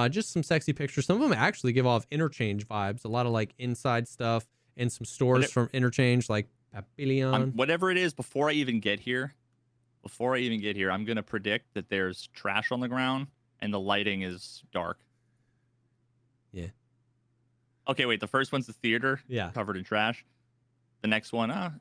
Just some sexy pictures. Some of them actually give off Interchange vibes. A lot of like inside stuff and some stores from Interchange, like Papillion. Whatever it is, before I even get here, I'm going to predict that there's trash on the ground and the lighting is dark. Yeah. Okay, wait. The first one's the theater, Yeah. covered in trash. The next one,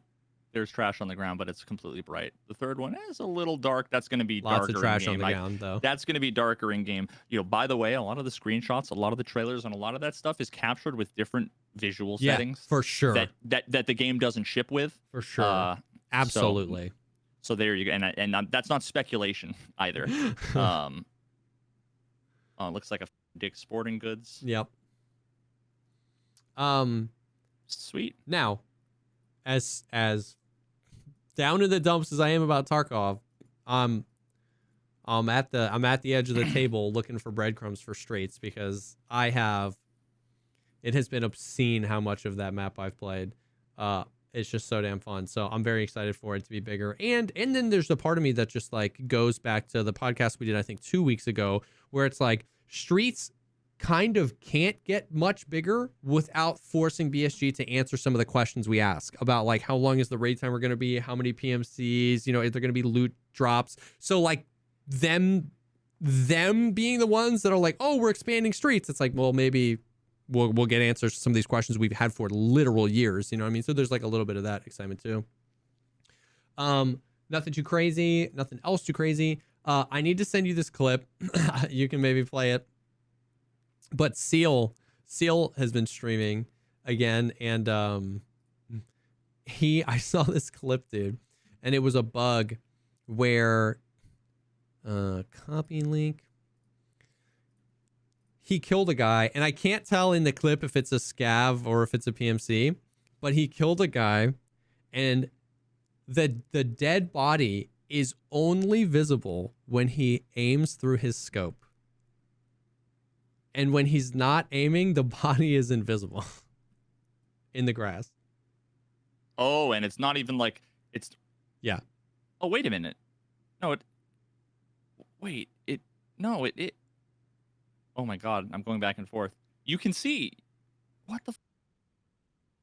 there's trash on the ground, but it's completely bright. The third one is a little dark. That's going to be Lots darker of trash in on game. the ground, though. That's going to be darker in game. You know, by the way, a lot of the screenshots, a lot of the trailers, and a lot of that stuff is captured with different visual settings. For sure. That the game doesn't ship with. For sure. Absolutely. So there you go, and that's not speculation either. It looks like a Dick's Sporting Goods. Yep. Sweet. Now, as down in the dumps as I am about Tarkov, I'm at the edge of the table looking for breadcrumbs for Straits because it has been obscene how much of that map I've played. It's just so damn fun. So I'm very excited for it to be bigger. And then there's the part of me that just like goes back to the podcast we did, I think 2 weeks ago, where it's like Streets kind of can't get much bigger without forcing BSG to answer some of the questions we ask about like how long is the raid timer going to be, how many PMCs, you know, if they're going to be loot drops. So like them being the ones that are like, oh, we're expanding Streets. It's like, well, maybe we'll get answers to some of these questions we've had for literal years. You know what I mean? So there's like a little bit of that excitement too. Nothing too crazy. Nothing else too crazy. I need to send you this clip. You can maybe play it. But Seal has been streaming again, and I saw this clip, dude, and it was a bug where copy link. He killed a guy, and I can't tell in the clip if it's a scav or if it's a PMC, but he killed a guy, and the dead body is only visible when he aims through his scope. And when he's not aiming, the body is invisible in the grass. Oh, and it's not even like it's. Yeah. Oh, wait a minute. No, it. Wait, it. No, it. Oh my God, I'm going back and forth. You can see. What the.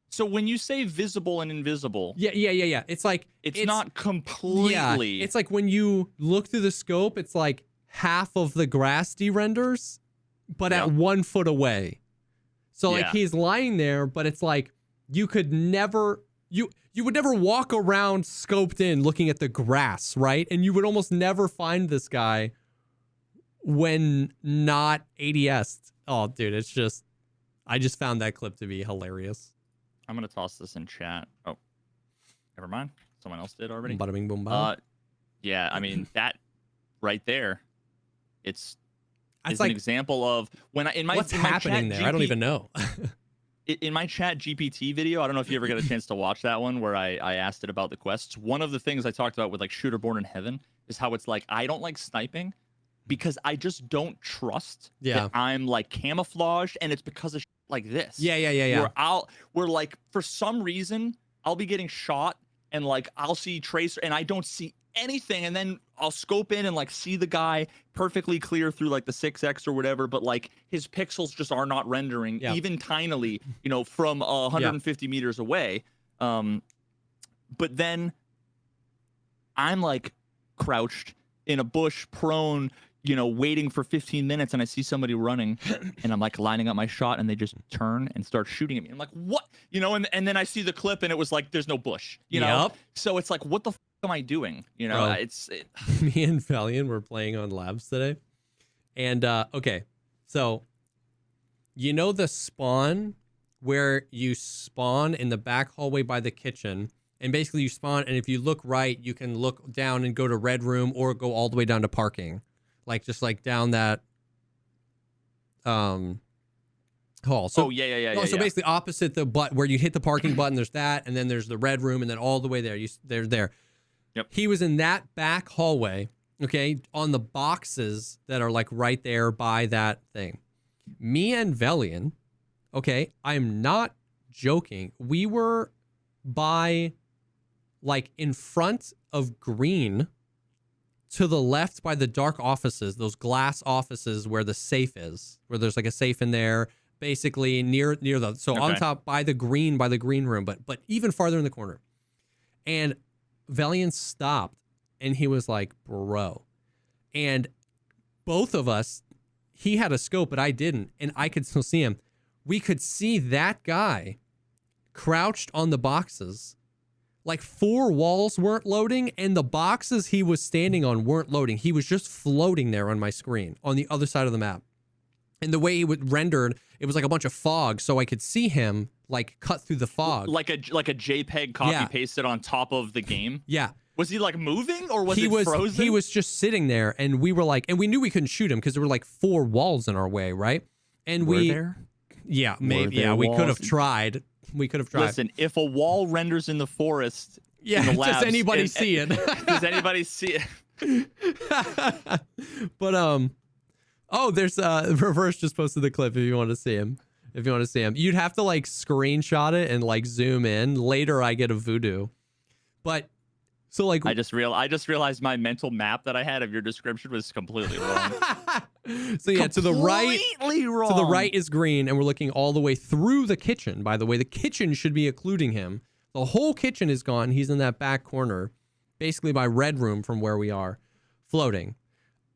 So when you say visible and invisible. Yeah. It's like. It's not completely. Yeah, it's like when you look through the scope, it's like half of the grass de-renders, but at 1 foot away. So like he's lying there, but it's like you could never. You would never walk around scoped in looking at the grass, right? And you would almost never find this guy when not ADS. Oh, dude, it's just, I just found that clip to be hilarious. I'm going to toss this in chat. Oh, never mind. Someone else did already. Bada bing, boom, bada. Yeah, I mean, that right there, it's like, an example of when what's happening there? I don't even know. In my chat GPT video, I don't know if you ever got a chance to watch that one where I asked it about the quests. One of the things I talked about with like Shooter Born in Heaven is how it's like, I don't like sniping because I just don't trust that I'm like camouflaged, and it's because of like this. Yeah. Where like for some reason I'll be getting shot and like I'll see Tracer and I don't see anything, and then I'll scope in and like see the guy perfectly clear through like the 6x or whatever, but like his pixels just are not rendering even tinily, you know, from 150 meters away. But then I'm like crouched in a bush, prone, you know, waiting for 15 minutes, and I see somebody running, and I'm like lining up my shot, and they just turn and start shooting at me. I'm like, what? You know, and then I see the clip, and it was like, there's no bush, you know? So it's like, what the am I doing? You know, Me and Valiant were playing on labs today. And okay, so you know the spawn where you spawn in the back hallway by the kitchen, and basically you spawn, and if you look right, you can look down and go to red room or go all the way down to parking. Like just like down that hall. So So basically opposite the where you hit the parking button, there's that, and then there's the red room, and then all the way there. They're there. Yep. He was in that back hallway, okay, on the boxes that are like right there by that thing. Me and Velian, okay, I'm not joking. We were by like in front of green to the left by the dark offices, those glass offices where the safe is, where there's like a safe in there, basically near the, so on top by the green room, but even farther in the corner. And Valiant stopped and he was like, bro. And both of us, he had a scope, but I didn't. And I could still see him. We could see that guy crouched on the boxes. Like 4 walls weren't loading, and the boxes he was standing on weren't loading. He was just floating there on my screen on the other side of the map. And the way he would rendered, it was like a bunch of fog, so I could see him like cut through the fog. Like a JPEG copy pasted on top of the game? Yeah. Was he like moving, or was he frozen? He was just sitting there, and we were like, and we knew we couldn't shoot him because there were like 4 walls in our way, right? And were there? Yeah, maybe. Yeah, we could have tried. We could have tried. Listen, if a wall renders in the forest, in the labs, does anybody see it? Does anybody see it? But there's Reverse just posted the clip if you want to see him. You'd have to like screenshot it and like zoom in. Later I get a voodoo. But so like I just realized my mental map that I had of your description was completely wrong. So yeah, to the right is green, and we're looking all the way through the kitchen. By the way, the kitchen should be occluding him. The whole kitchen is gone. He's in that back corner, basically by red room from where we are, floating.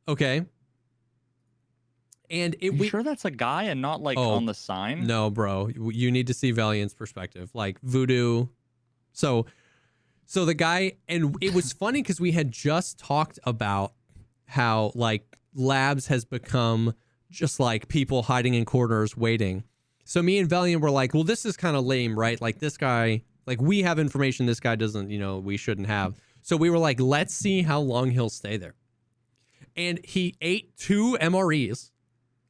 Okay. And You sure that's a guy and not like Oh, on the sign? no, bro, you need to see Valiant's perspective, like Voodoo. So the guy, and it was funny because we had just talked about how like labs has become just like people hiding in corners waiting. So me and Valiant were like, well, this is kind of lame, right? Like this guy, like we have information this guy doesn't, we shouldn't have. So we were like, let's see how long he'll stay there. And he ate 2 MREs.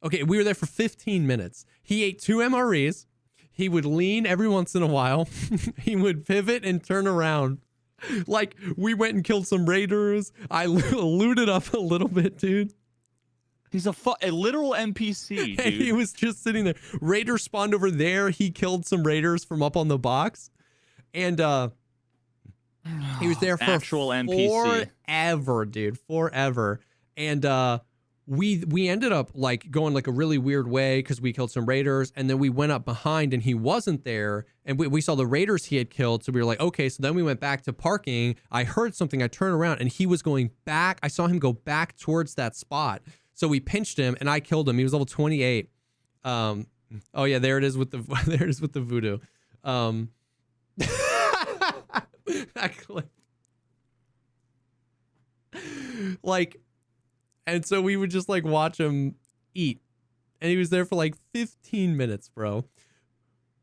Okay, we were there for 15 minutes. He ate 2 MREs. He would lean every once in a while. He would pivot and turn around. Like, we went and killed some raiders. I looted up a little bit, dude. He's a literal NPC, dude. And he was just sitting there. Raiders spawned over there. He killed some raiders from up on the box. And he was there for actual NPC. Forever, dude. Forever. And we ended up like going like a really weird way because we killed some raiders, and then we went up behind and he wasn't there, and we saw the raiders he had killed, so we were like, okay. So then we went back to parking. I heard something. I turned around and he was going back. I saw him go back towards that spot. So we pinched him and I killed him. He was level 28. Oh yeah, there it is with the voodoo. That clip. Like. And so we would just like watch him eat. And he was there for like 15 minutes, bro.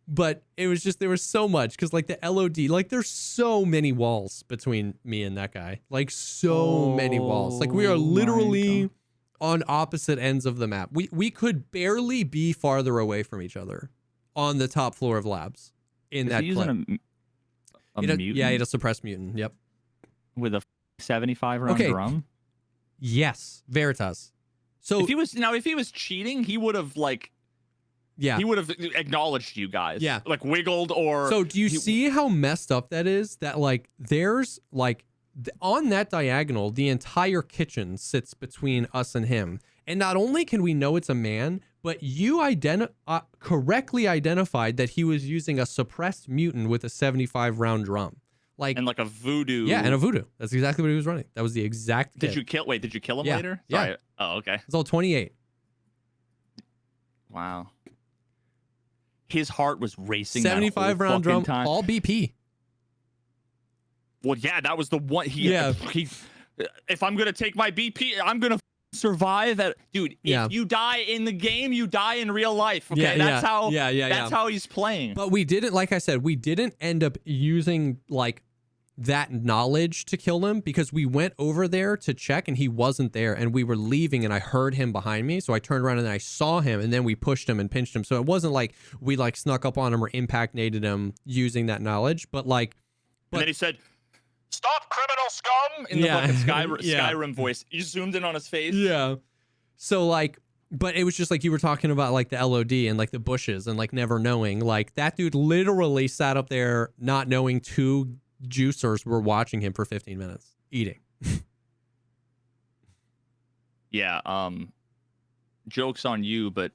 But it was just, there was so much because like the LOD, like there's so many walls between me and that guy. Like so many walls. Like we are literally on opposite ends of the map. We could barely be farther away from each other on the top floor of labs in that clip. A mutant? Yeah, he had a suppressed mutant. Yep. With a 75 round drum? Yes, Veritas. So if he was cheating, he would have he would have acknowledged you guys. Yeah, like wiggled or. So do you see how messed up that is? That like there's like on that diagonal, the entire kitchen sits between us and him. And not only can we know it's a man, but you correctly identified that he was using a suppressed mutant with a 75 round drum. And like a voodoo. Yeah, and a voodoo. That's exactly what he was running. That was the exact kit. Did you kill him later? Yeah. Sorry. Oh, okay. It's all 28. Wow. His heart was racing. 75 round drum, time. all BP. Well, yeah, that was the one. If I'm gonna take my BP, I'm gonna survive. Dude, if you die in the game, you die in real life. Okay, that's how he's playing. But we didn't, like I said, we didn't end up using like that knowledge to kill him because we went over there to check and he wasn't there, and we were leaving and I heard him behind me, so I turned around and I saw him, and then we pushed him and pinched him. So it wasn't like we like snuck up on him or impact naded him using that knowledge, but like. And then he said, "Stop, criminal scum!" in the fucking Skyrim voice. You zoomed in on his face. Yeah. So like, but it was just like you were talking about like the LOD and like the bushes and like never knowing. Like that dude literally sat up there not knowing 2 juicers were watching him for 15 minutes eating. Yeah. Joke's on you, but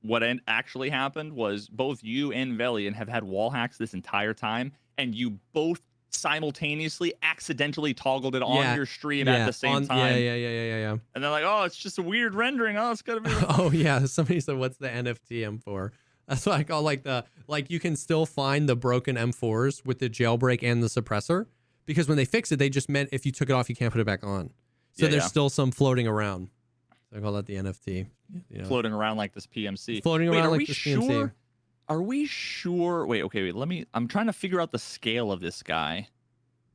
what actually happened was both you and Velian have had wall hacks this entire time, and you both simultaneously accidentally toggled it on your stream at the same time. Yeah. And they're like, "Oh, it's just a weird rendering. Oh, it's gonna be." Oh yeah, somebody said, "What's the NFT M4?" That's what I call like you can still find the broken M4s with the jailbreak and the suppressor, because when they fix it, they just meant if you took it off, you can't put it back on. So there's still some floating around. So I call that the NFT. Floating around like this PMC. Floating around like this PMC. Are we sure? Wait. I'm trying to figure out the scale of this guy,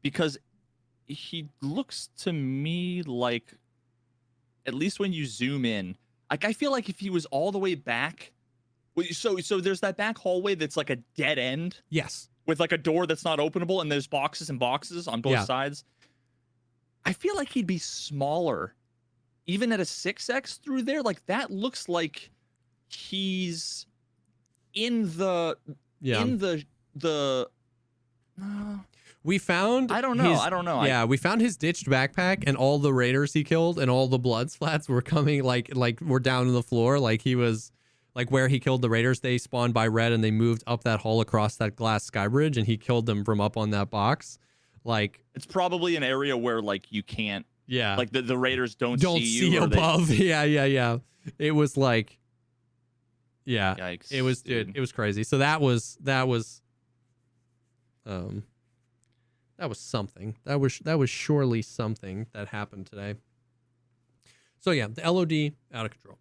because he looks to me like, at least when you zoom in, like I feel like if he was all the way back. So there's that back hallway that's like a dead end. Yes. With like a door that's not openable, and there's boxes and boxes on both sides. I feel like he'd be smaller, even at a 6x through there. Like that looks like he's in the we found I don't know. Yeah, we found his ditched backpack, and all the raiders he killed and all the blood splats were coming like were down to the floor. Like he was like where he killed the raiders, they spawned by red and they moved up that hall across that glass sky bridge, and he killed them from up on that box. Like it's probably an area where like you can't Yeah. Like the raiders don't Don't see see you. above. Yeah. It was like, yeah, Yikes, it was, dude, it was crazy. So that was something. That was surely something that happened today. So yeah, the LOD out of control.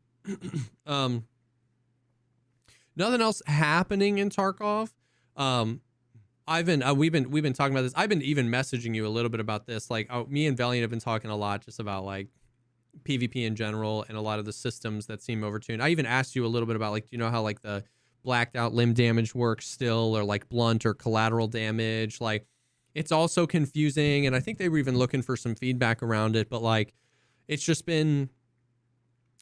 Nothing else happening in Tarkov. We've been talking about this. I've been even messaging you a little bit about this. Like, me and Valiant have been talking a lot just about like PvP in general and a lot of the systems that seem overtuned. I even asked you a little bit about, like, do you know how like the blacked out limb damage works still, or like blunt or collateral damage? Like, it's also confusing, and I think they were even looking for some feedback around it, but like, it's just been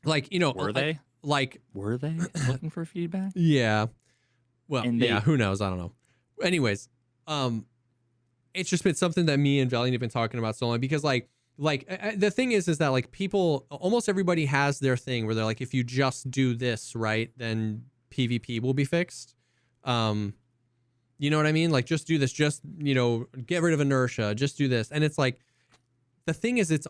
like, you know, Were they looking for feedback? Yeah. Well, And yeah, who knows? I don't know. Anyways, it's just been something that me and Valiant have been talking about so long, because like the thing is that like people, almost everybody has their thing where they're like, if you just do this right, then PvP will be fixed. You know what I mean? Like, just do this, just, you know, get rid of inertia, just do this. And it's like, the thing is, it's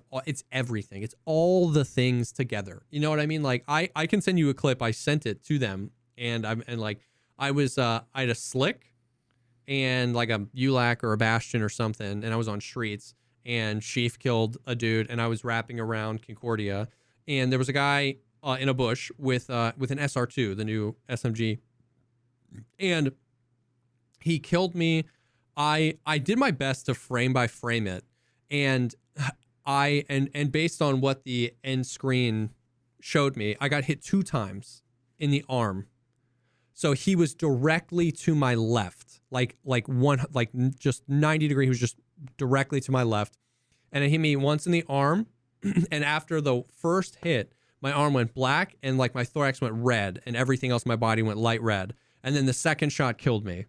everything. It's all the things together. You know what I mean? Like, I can send you a clip. I sent it to them, and I had a slick and like a ULAC or a Bastion or something, and I was on streets, and Sheaf killed a dude, and I was wrapping around Concordia, and there was a guy in a bush with an SR2, the new SMG, and he killed me. I did my best to frame by frame it, and and based on what the end screen showed me, I got hit 2 times in the arm. So he was directly to my left, like just 90 degree. He was just directly to my left, and it hit me once in the arm. And after the first hit, my arm went black, and like my thorax went red, and everything else in my body went light red. And then the second shot killed me.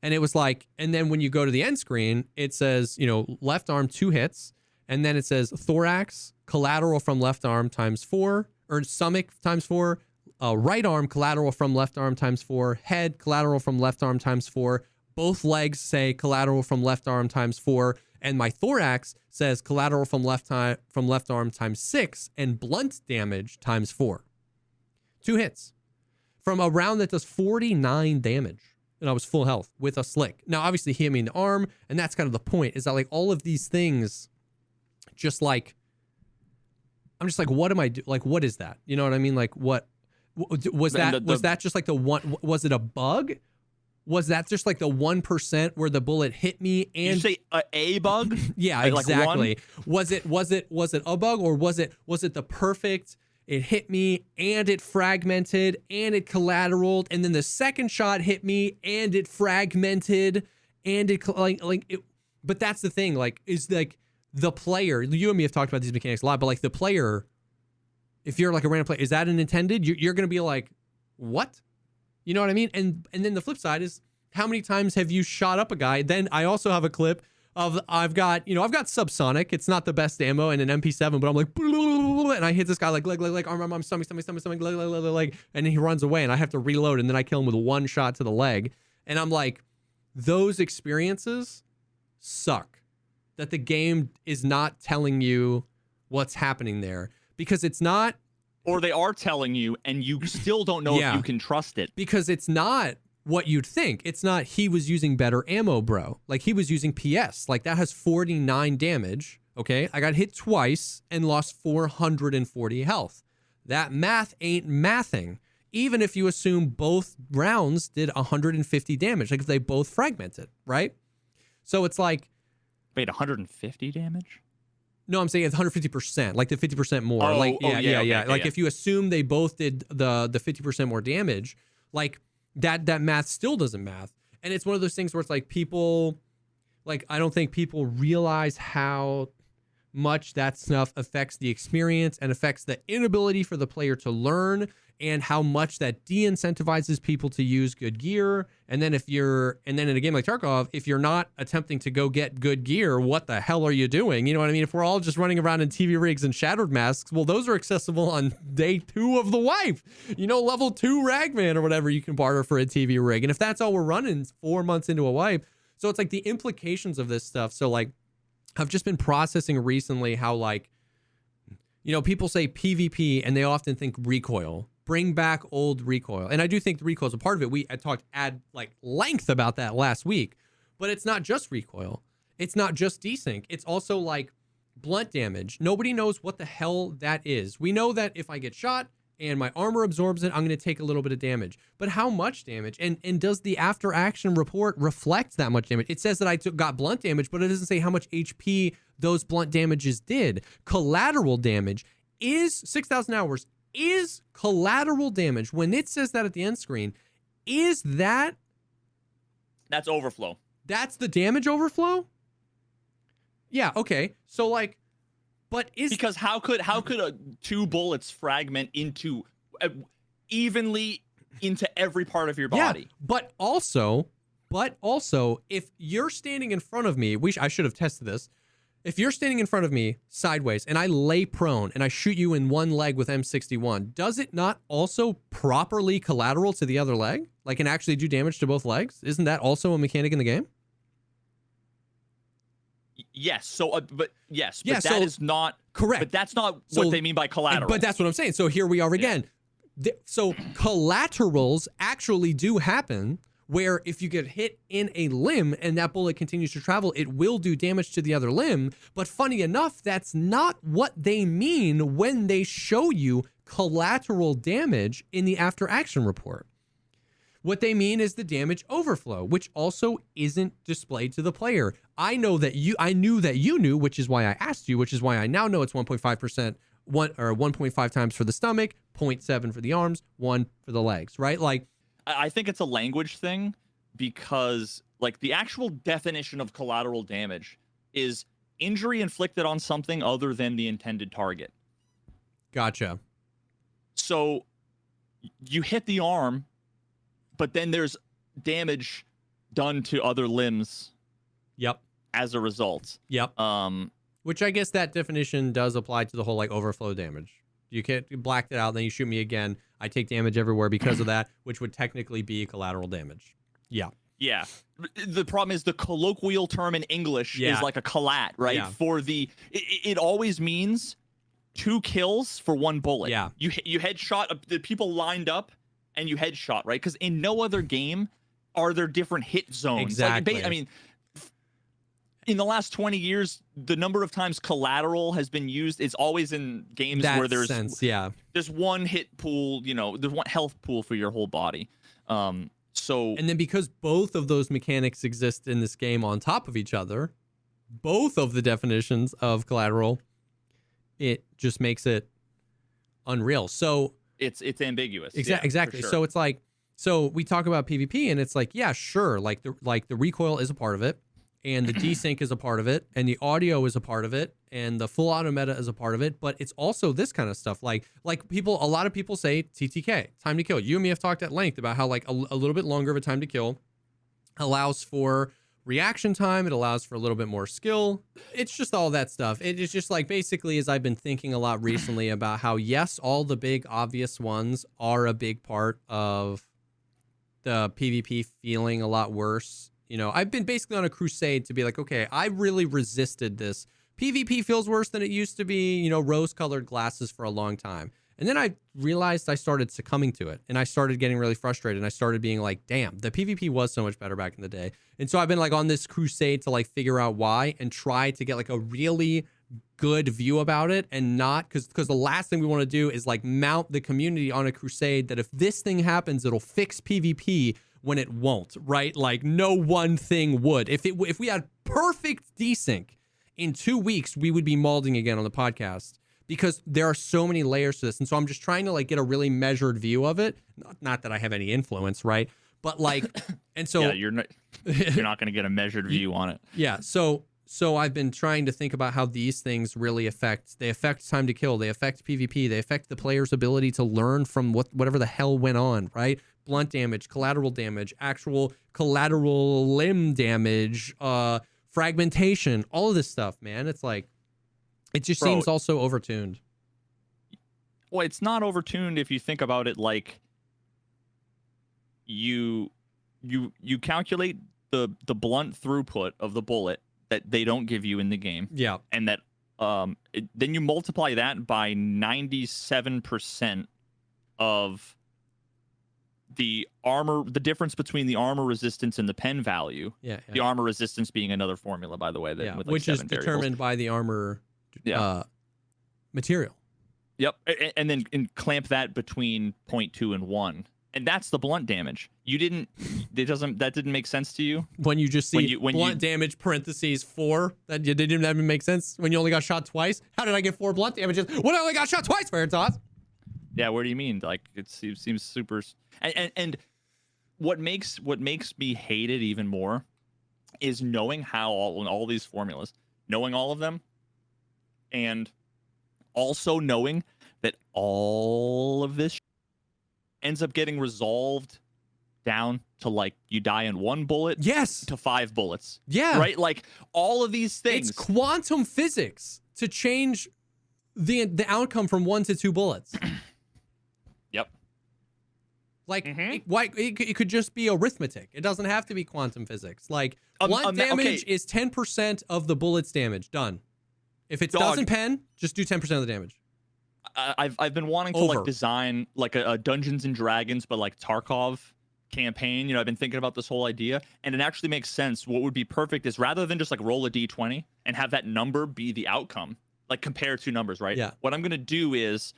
And it was like, and then when you go to the end screen, it says, you know, left arm 2 hits, and then it says thorax collateral from left arm ×4, or stomach ×4. Right arm collateral from left arm ×4, head collateral from left arm ×4, both legs say collateral from left arm ×4, and my thorax says collateral from left arm ×6, and blunt damage ×4. 2 hits from a round that does 49 damage, and I was full health with a slick. Now, obviously, he hit me in the arm, and that's kind of the point, is that like all of these things, just like, I'm just like, what am I doing? Like, what is that? You know what I mean? Like, what? Was that just like the one? Was it a bug? Was that just like the 1% where the bullet hit me? And did you say a bug? Yeah, like exactly. Was it a bug, or was it the perfect? It hit me and it fragmented and it collateraled, and then the second shot hit me and it fragmented and it like it. But that's the thing. Like, is like the player. You and me have talked about these mechanics a lot, but like the player. If you're like a random player, is that an intended? You're going to be like, what? You know what I mean? And then the flip side is, how many times have you shot up a guy? Then I also have a clip of, I've got subsonic. It's not the best ammo and an MP7, but I'm like, and I hit this guy like leg, arm, stomach, leg, and then he runs away, and I have to reload, and then I kill him with 1 shot to the leg. And I'm like, those experiences suck. That the game is not telling you what's happening there. Because it's not, or they are telling you, and you still don't know if you can trust it. Because it's not what you'd think. It's not, he was using better ammo, bro. Like, he was using PS. Like, that has 49 damage. Okay, I got hit twice and lost 440 health. That math ain't mathing. Even if you assume both rounds did 150 damage, like if they both fragmented, right? So it's like, wait, 150 damage? No, I'm saying it's 150%, like the 50% more. Oh, like, yeah. Okay, like, if you assume they both did the 50% more damage, like that math still doesn't math. And it's one of those things where it's like people, like, I don't think people realize how much that stuff affects the experience and affects the inability for the player to learn, and how much that de-incentivizes people to use good gear. And then in a game like Tarkov, if you're not attempting to go get good gear, what the hell are you doing? You know what I mean? If we're all just running around in TV rigs and shattered masks, well, those are accessible on day 2 of the wipe. You know, level 2 ragman or whatever you can barter for a TV rig. And if that's all we're running 4 months into a wipe, so it's like the implications of this stuff. So like, I've just been processing recently how, like, you know, people say PvP and they often think recoil. Bring back old recoil. And I do think the recoil is a part of it. I talked at like length about that last week, but it's not just recoil. It's not just desync. It's also like blunt damage. Nobody knows what the hell that is. We know that if I get shot and my armor absorbs it, I'm going to take a little bit of damage. But how much damage? And does the after action report reflect that much damage? It says that I got blunt damage, but it doesn't say how much HP those blunt damages did. Collateral damage is 6,000 hours is collateral damage. When it says that at the end screen, is that... That's overflow. That's the damage overflow? Yeah, okay. So like, but is... Because how could two bullets fragment into evenly into every part of your body? Yeah, but also, if you're standing in front of me, I should have tested this. If you're standing in front of me sideways and I lay prone and I shoot you in one leg with M61, does it not also properly collateral to the other leg? Like, and actually do damage to both legs? Isn't that also a mechanic in the game? Yes. So, but yes, Yeah, but that is not correct. But that's not what they mean by collateral. But that's what I'm saying. So here we are again. So collaterals actually do happen, where if you get hit in a limb and that bullet continues to travel, it will do damage to the other limb. But funny enough, that's not what they mean when they show you collateral damage in the after action report. What they mean is the damage overflow, which also isn't displayed to the player. I knew that you knew, which is why I asked you, which is why I now know it's 1.5%, 1.5 times for the stomach, 0.7 for the arms, 1 for the legs, right? Like, I think it's a language thing, because like the actual definition of collateral damage is injury inflicted on something other than the intended target. Gotcha. So you hit the arm, but then there's damage done to other limbs. Yep. As a result. Yep. Which I guess that definition does apply to the whole like overflow damage. You blacked it out, then you shoot me again. I take damage everywhere because of that, which would technically be collateral damage. Yeah. Yeah. The problem is the colloquial term in English is like a collat, right? Yeah. For it always means 2 kills for 1 bullet. Yeah. You headshot the people lined up and you headshot, right? Because in no other game are there different hit zones. Exactly. Like, I mean, in the last 20 years, the number of times collateral has been used is always in games where there's there's one hit pool, you know, there's one health pool for your whole body. So and then because both of those mechanics exist in this game on top of each other, both of the definitions of collateral, it just makes it unreal. So it's ambiguous. Exactly. Sure. So it's like, so we talk about PvP and it's like, yeah, sure, like the recoil is a part of it. And the desync is a part of it, and the audio is a part of it, and the full auto meta is a part of it, but it's also this kind of stuff. Like a lot of people say TTK, time to kill. You and me have talked at length about how like a little bit longer of a time to kill allows for reaction time. It allows for a little bit more skill. It's just all that stuff. It's just like, basically, as I've been thinking a lot recently about how, yes, all the big obvious ones are a big part of the PvP feeling a lot worse. You know, I've been basically on a crusade to be like, okay, I really resisted this. PvP feels worse than it used to be, you know, rose-colored glasses for a long time. And then I realized I started succumbing to it, and I started getting really frustrated, and I started being like, damn, the PvP was so much better back in the day. And so I've been like on this crusade to like figure out why and try to get like a really good view about it, and not because the last thing we want to do is like mount the community on a crusade that if this thing happens, it'll fix PvP, when it won't, right? Like no one thing would. If we had perfect desync in 2 weeks, we would be mauling again on the podcast, because there are so many layers to this. And so I'm just trying to like get a really measured view of it. Not that I have any influence, right? But like, and so yeah, you're not going to get a measured view on it. Yeah. So I've been trying to think about how these things really affect time to kill. They affect PvP. They affect the player's ability to learn from whatever the hell went on, right? Blunt damage, collateral damage, actual collateral limb damage, fragmentation, all of this stuff, man. It's like, it just seems also overtuned. Well, it's not overtuned if you think about it. Like you calculate the blunt throughput of the bullet that they don't give you in the game, Yeah. and that then you multiply that by 97% of the armor, the difference between the armor resistance and the pen value. Yeah. The armor resistance being another formula, by the way, that with like which is 7 variables. determined by the armor material. Yep, and then clamp that between 0.2 and 1, and that's the blunt damage. You didn't. That didn't make sense to you When you just see when blunt damage parentheses 4, that didn't even make sense. When you only got shot twice, how did I get 4 blunt damages when I only got shot twice, Veritas? Yeah, what do you mean? Like it seems super. And what makes me hate it even more is knowing how all these formulas, knowing all of them, and also knowing that all of this ends up getting resolved down to like you die in 1 bullet Yes. to 5 bullets. Yeah. Right? Like all of these things. It's quantum physics to change the outcome from 1 to 2 bullets. Yep. Like it could just be arithmetic. It doesn't have to be quantum physics. Like blunt damage is 10% of the bullet's damage. Done. If it doesn't pen, just do 10% of the damage. I've been wanting to like design like a Dungeons and Dragons, but like Tarkov campaign. You know, I've been thinking about this whole idea, and it actually makes sense. What would be perfect is rather than just like roll a d20 and have that number be the outcome, like compare 2 numbers, right? Yeah. What I'm gonna do is,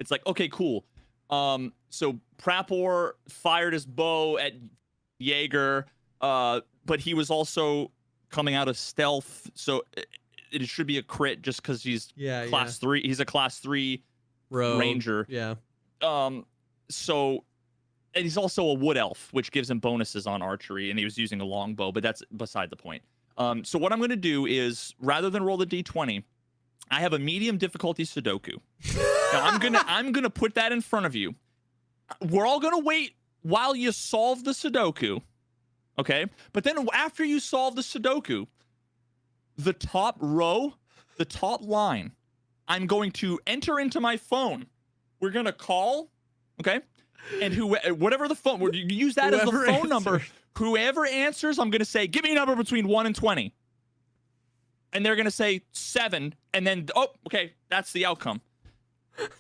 it's like, okay, cool. So Prapor fired his bow at Jaeger, but he was also coming out of stealth, so it should be a crit just because he's class 3. He's a class 3 Rogue. ranger. Yeah. So, and he's also a wood elf, which gives him bonuses on archery, and he was using a longbow, but that's beside the point. So what I'm going to do is, rather than roll the d20, I have a medium difficulty Sudoku. Now I'm gonna put that in front of you. We're all gonna wait while you solve the Sudoku, okay? But then after you solve the Sudoku, the top row, the top line, I'm going to enter into my phone. We're gonna call, okay? And whatever the phone, you use that as the phone number. Whoever answers, I'm gonna say, give me a number between 1 and 20. And they're gonna say 7, and then okay, that's the outcome.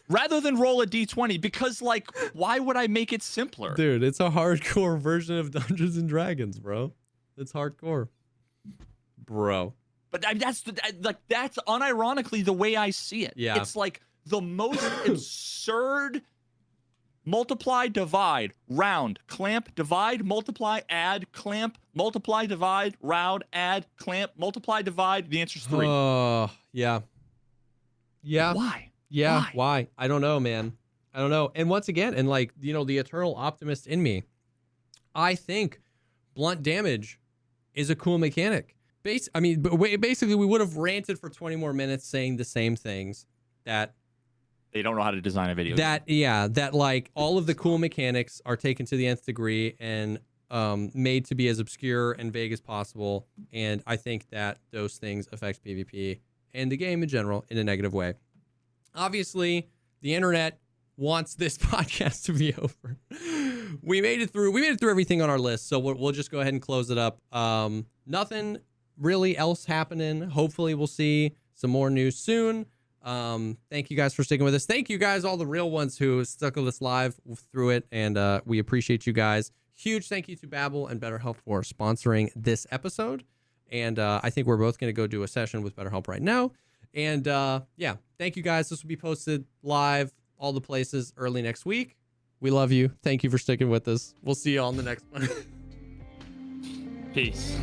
Rather than roll a d20, because like, why would I make it simpler? Dude, it's a hardcore version of Dungeons and Dragons, bro. It's hardcore, bro. But that's unironically the way I see it. Yeah. It's like the most absurd multiply, divide, round, clamp, divide, multiply, add, clamp, multiply, divide, round, add, clamp, multiply, divide. The answer's 3. Yeah. Yeah. Why? Yeah. Why? I don't know, man. I don't know. And once again, and like, you know, the eternal optimist in me, I think blunt damage is a cool mechanic. Basically, we would have ranted for 20 more minutes saying the same things that they don't know how to design a video game. That like all of the cool mechanics are taken to the nth degree and made to be as obscure and vague as possible. And I think that those things affect PvP and the game in general in a negative way. Obviously, the internet wants this podcast to be over. We made it through everything on our list, so we'll just go ahead and close it up. Nothing really else happening. Hopefully, we'll see some more news soon. Thank you guys for sticking with us. Thank you guys, all the real ones who stuck with us live through it, and we appreciate you guys. Huge thank you to Babbel and BetterHelp for sponsoring this episode. And I think we're both going to go do a session with BetterHelp right now. And yeah, thank you guys. This will be posted live, all the places, early next week. We love you. Thank you for sticking with us. We'll see you all in the next one. Peace.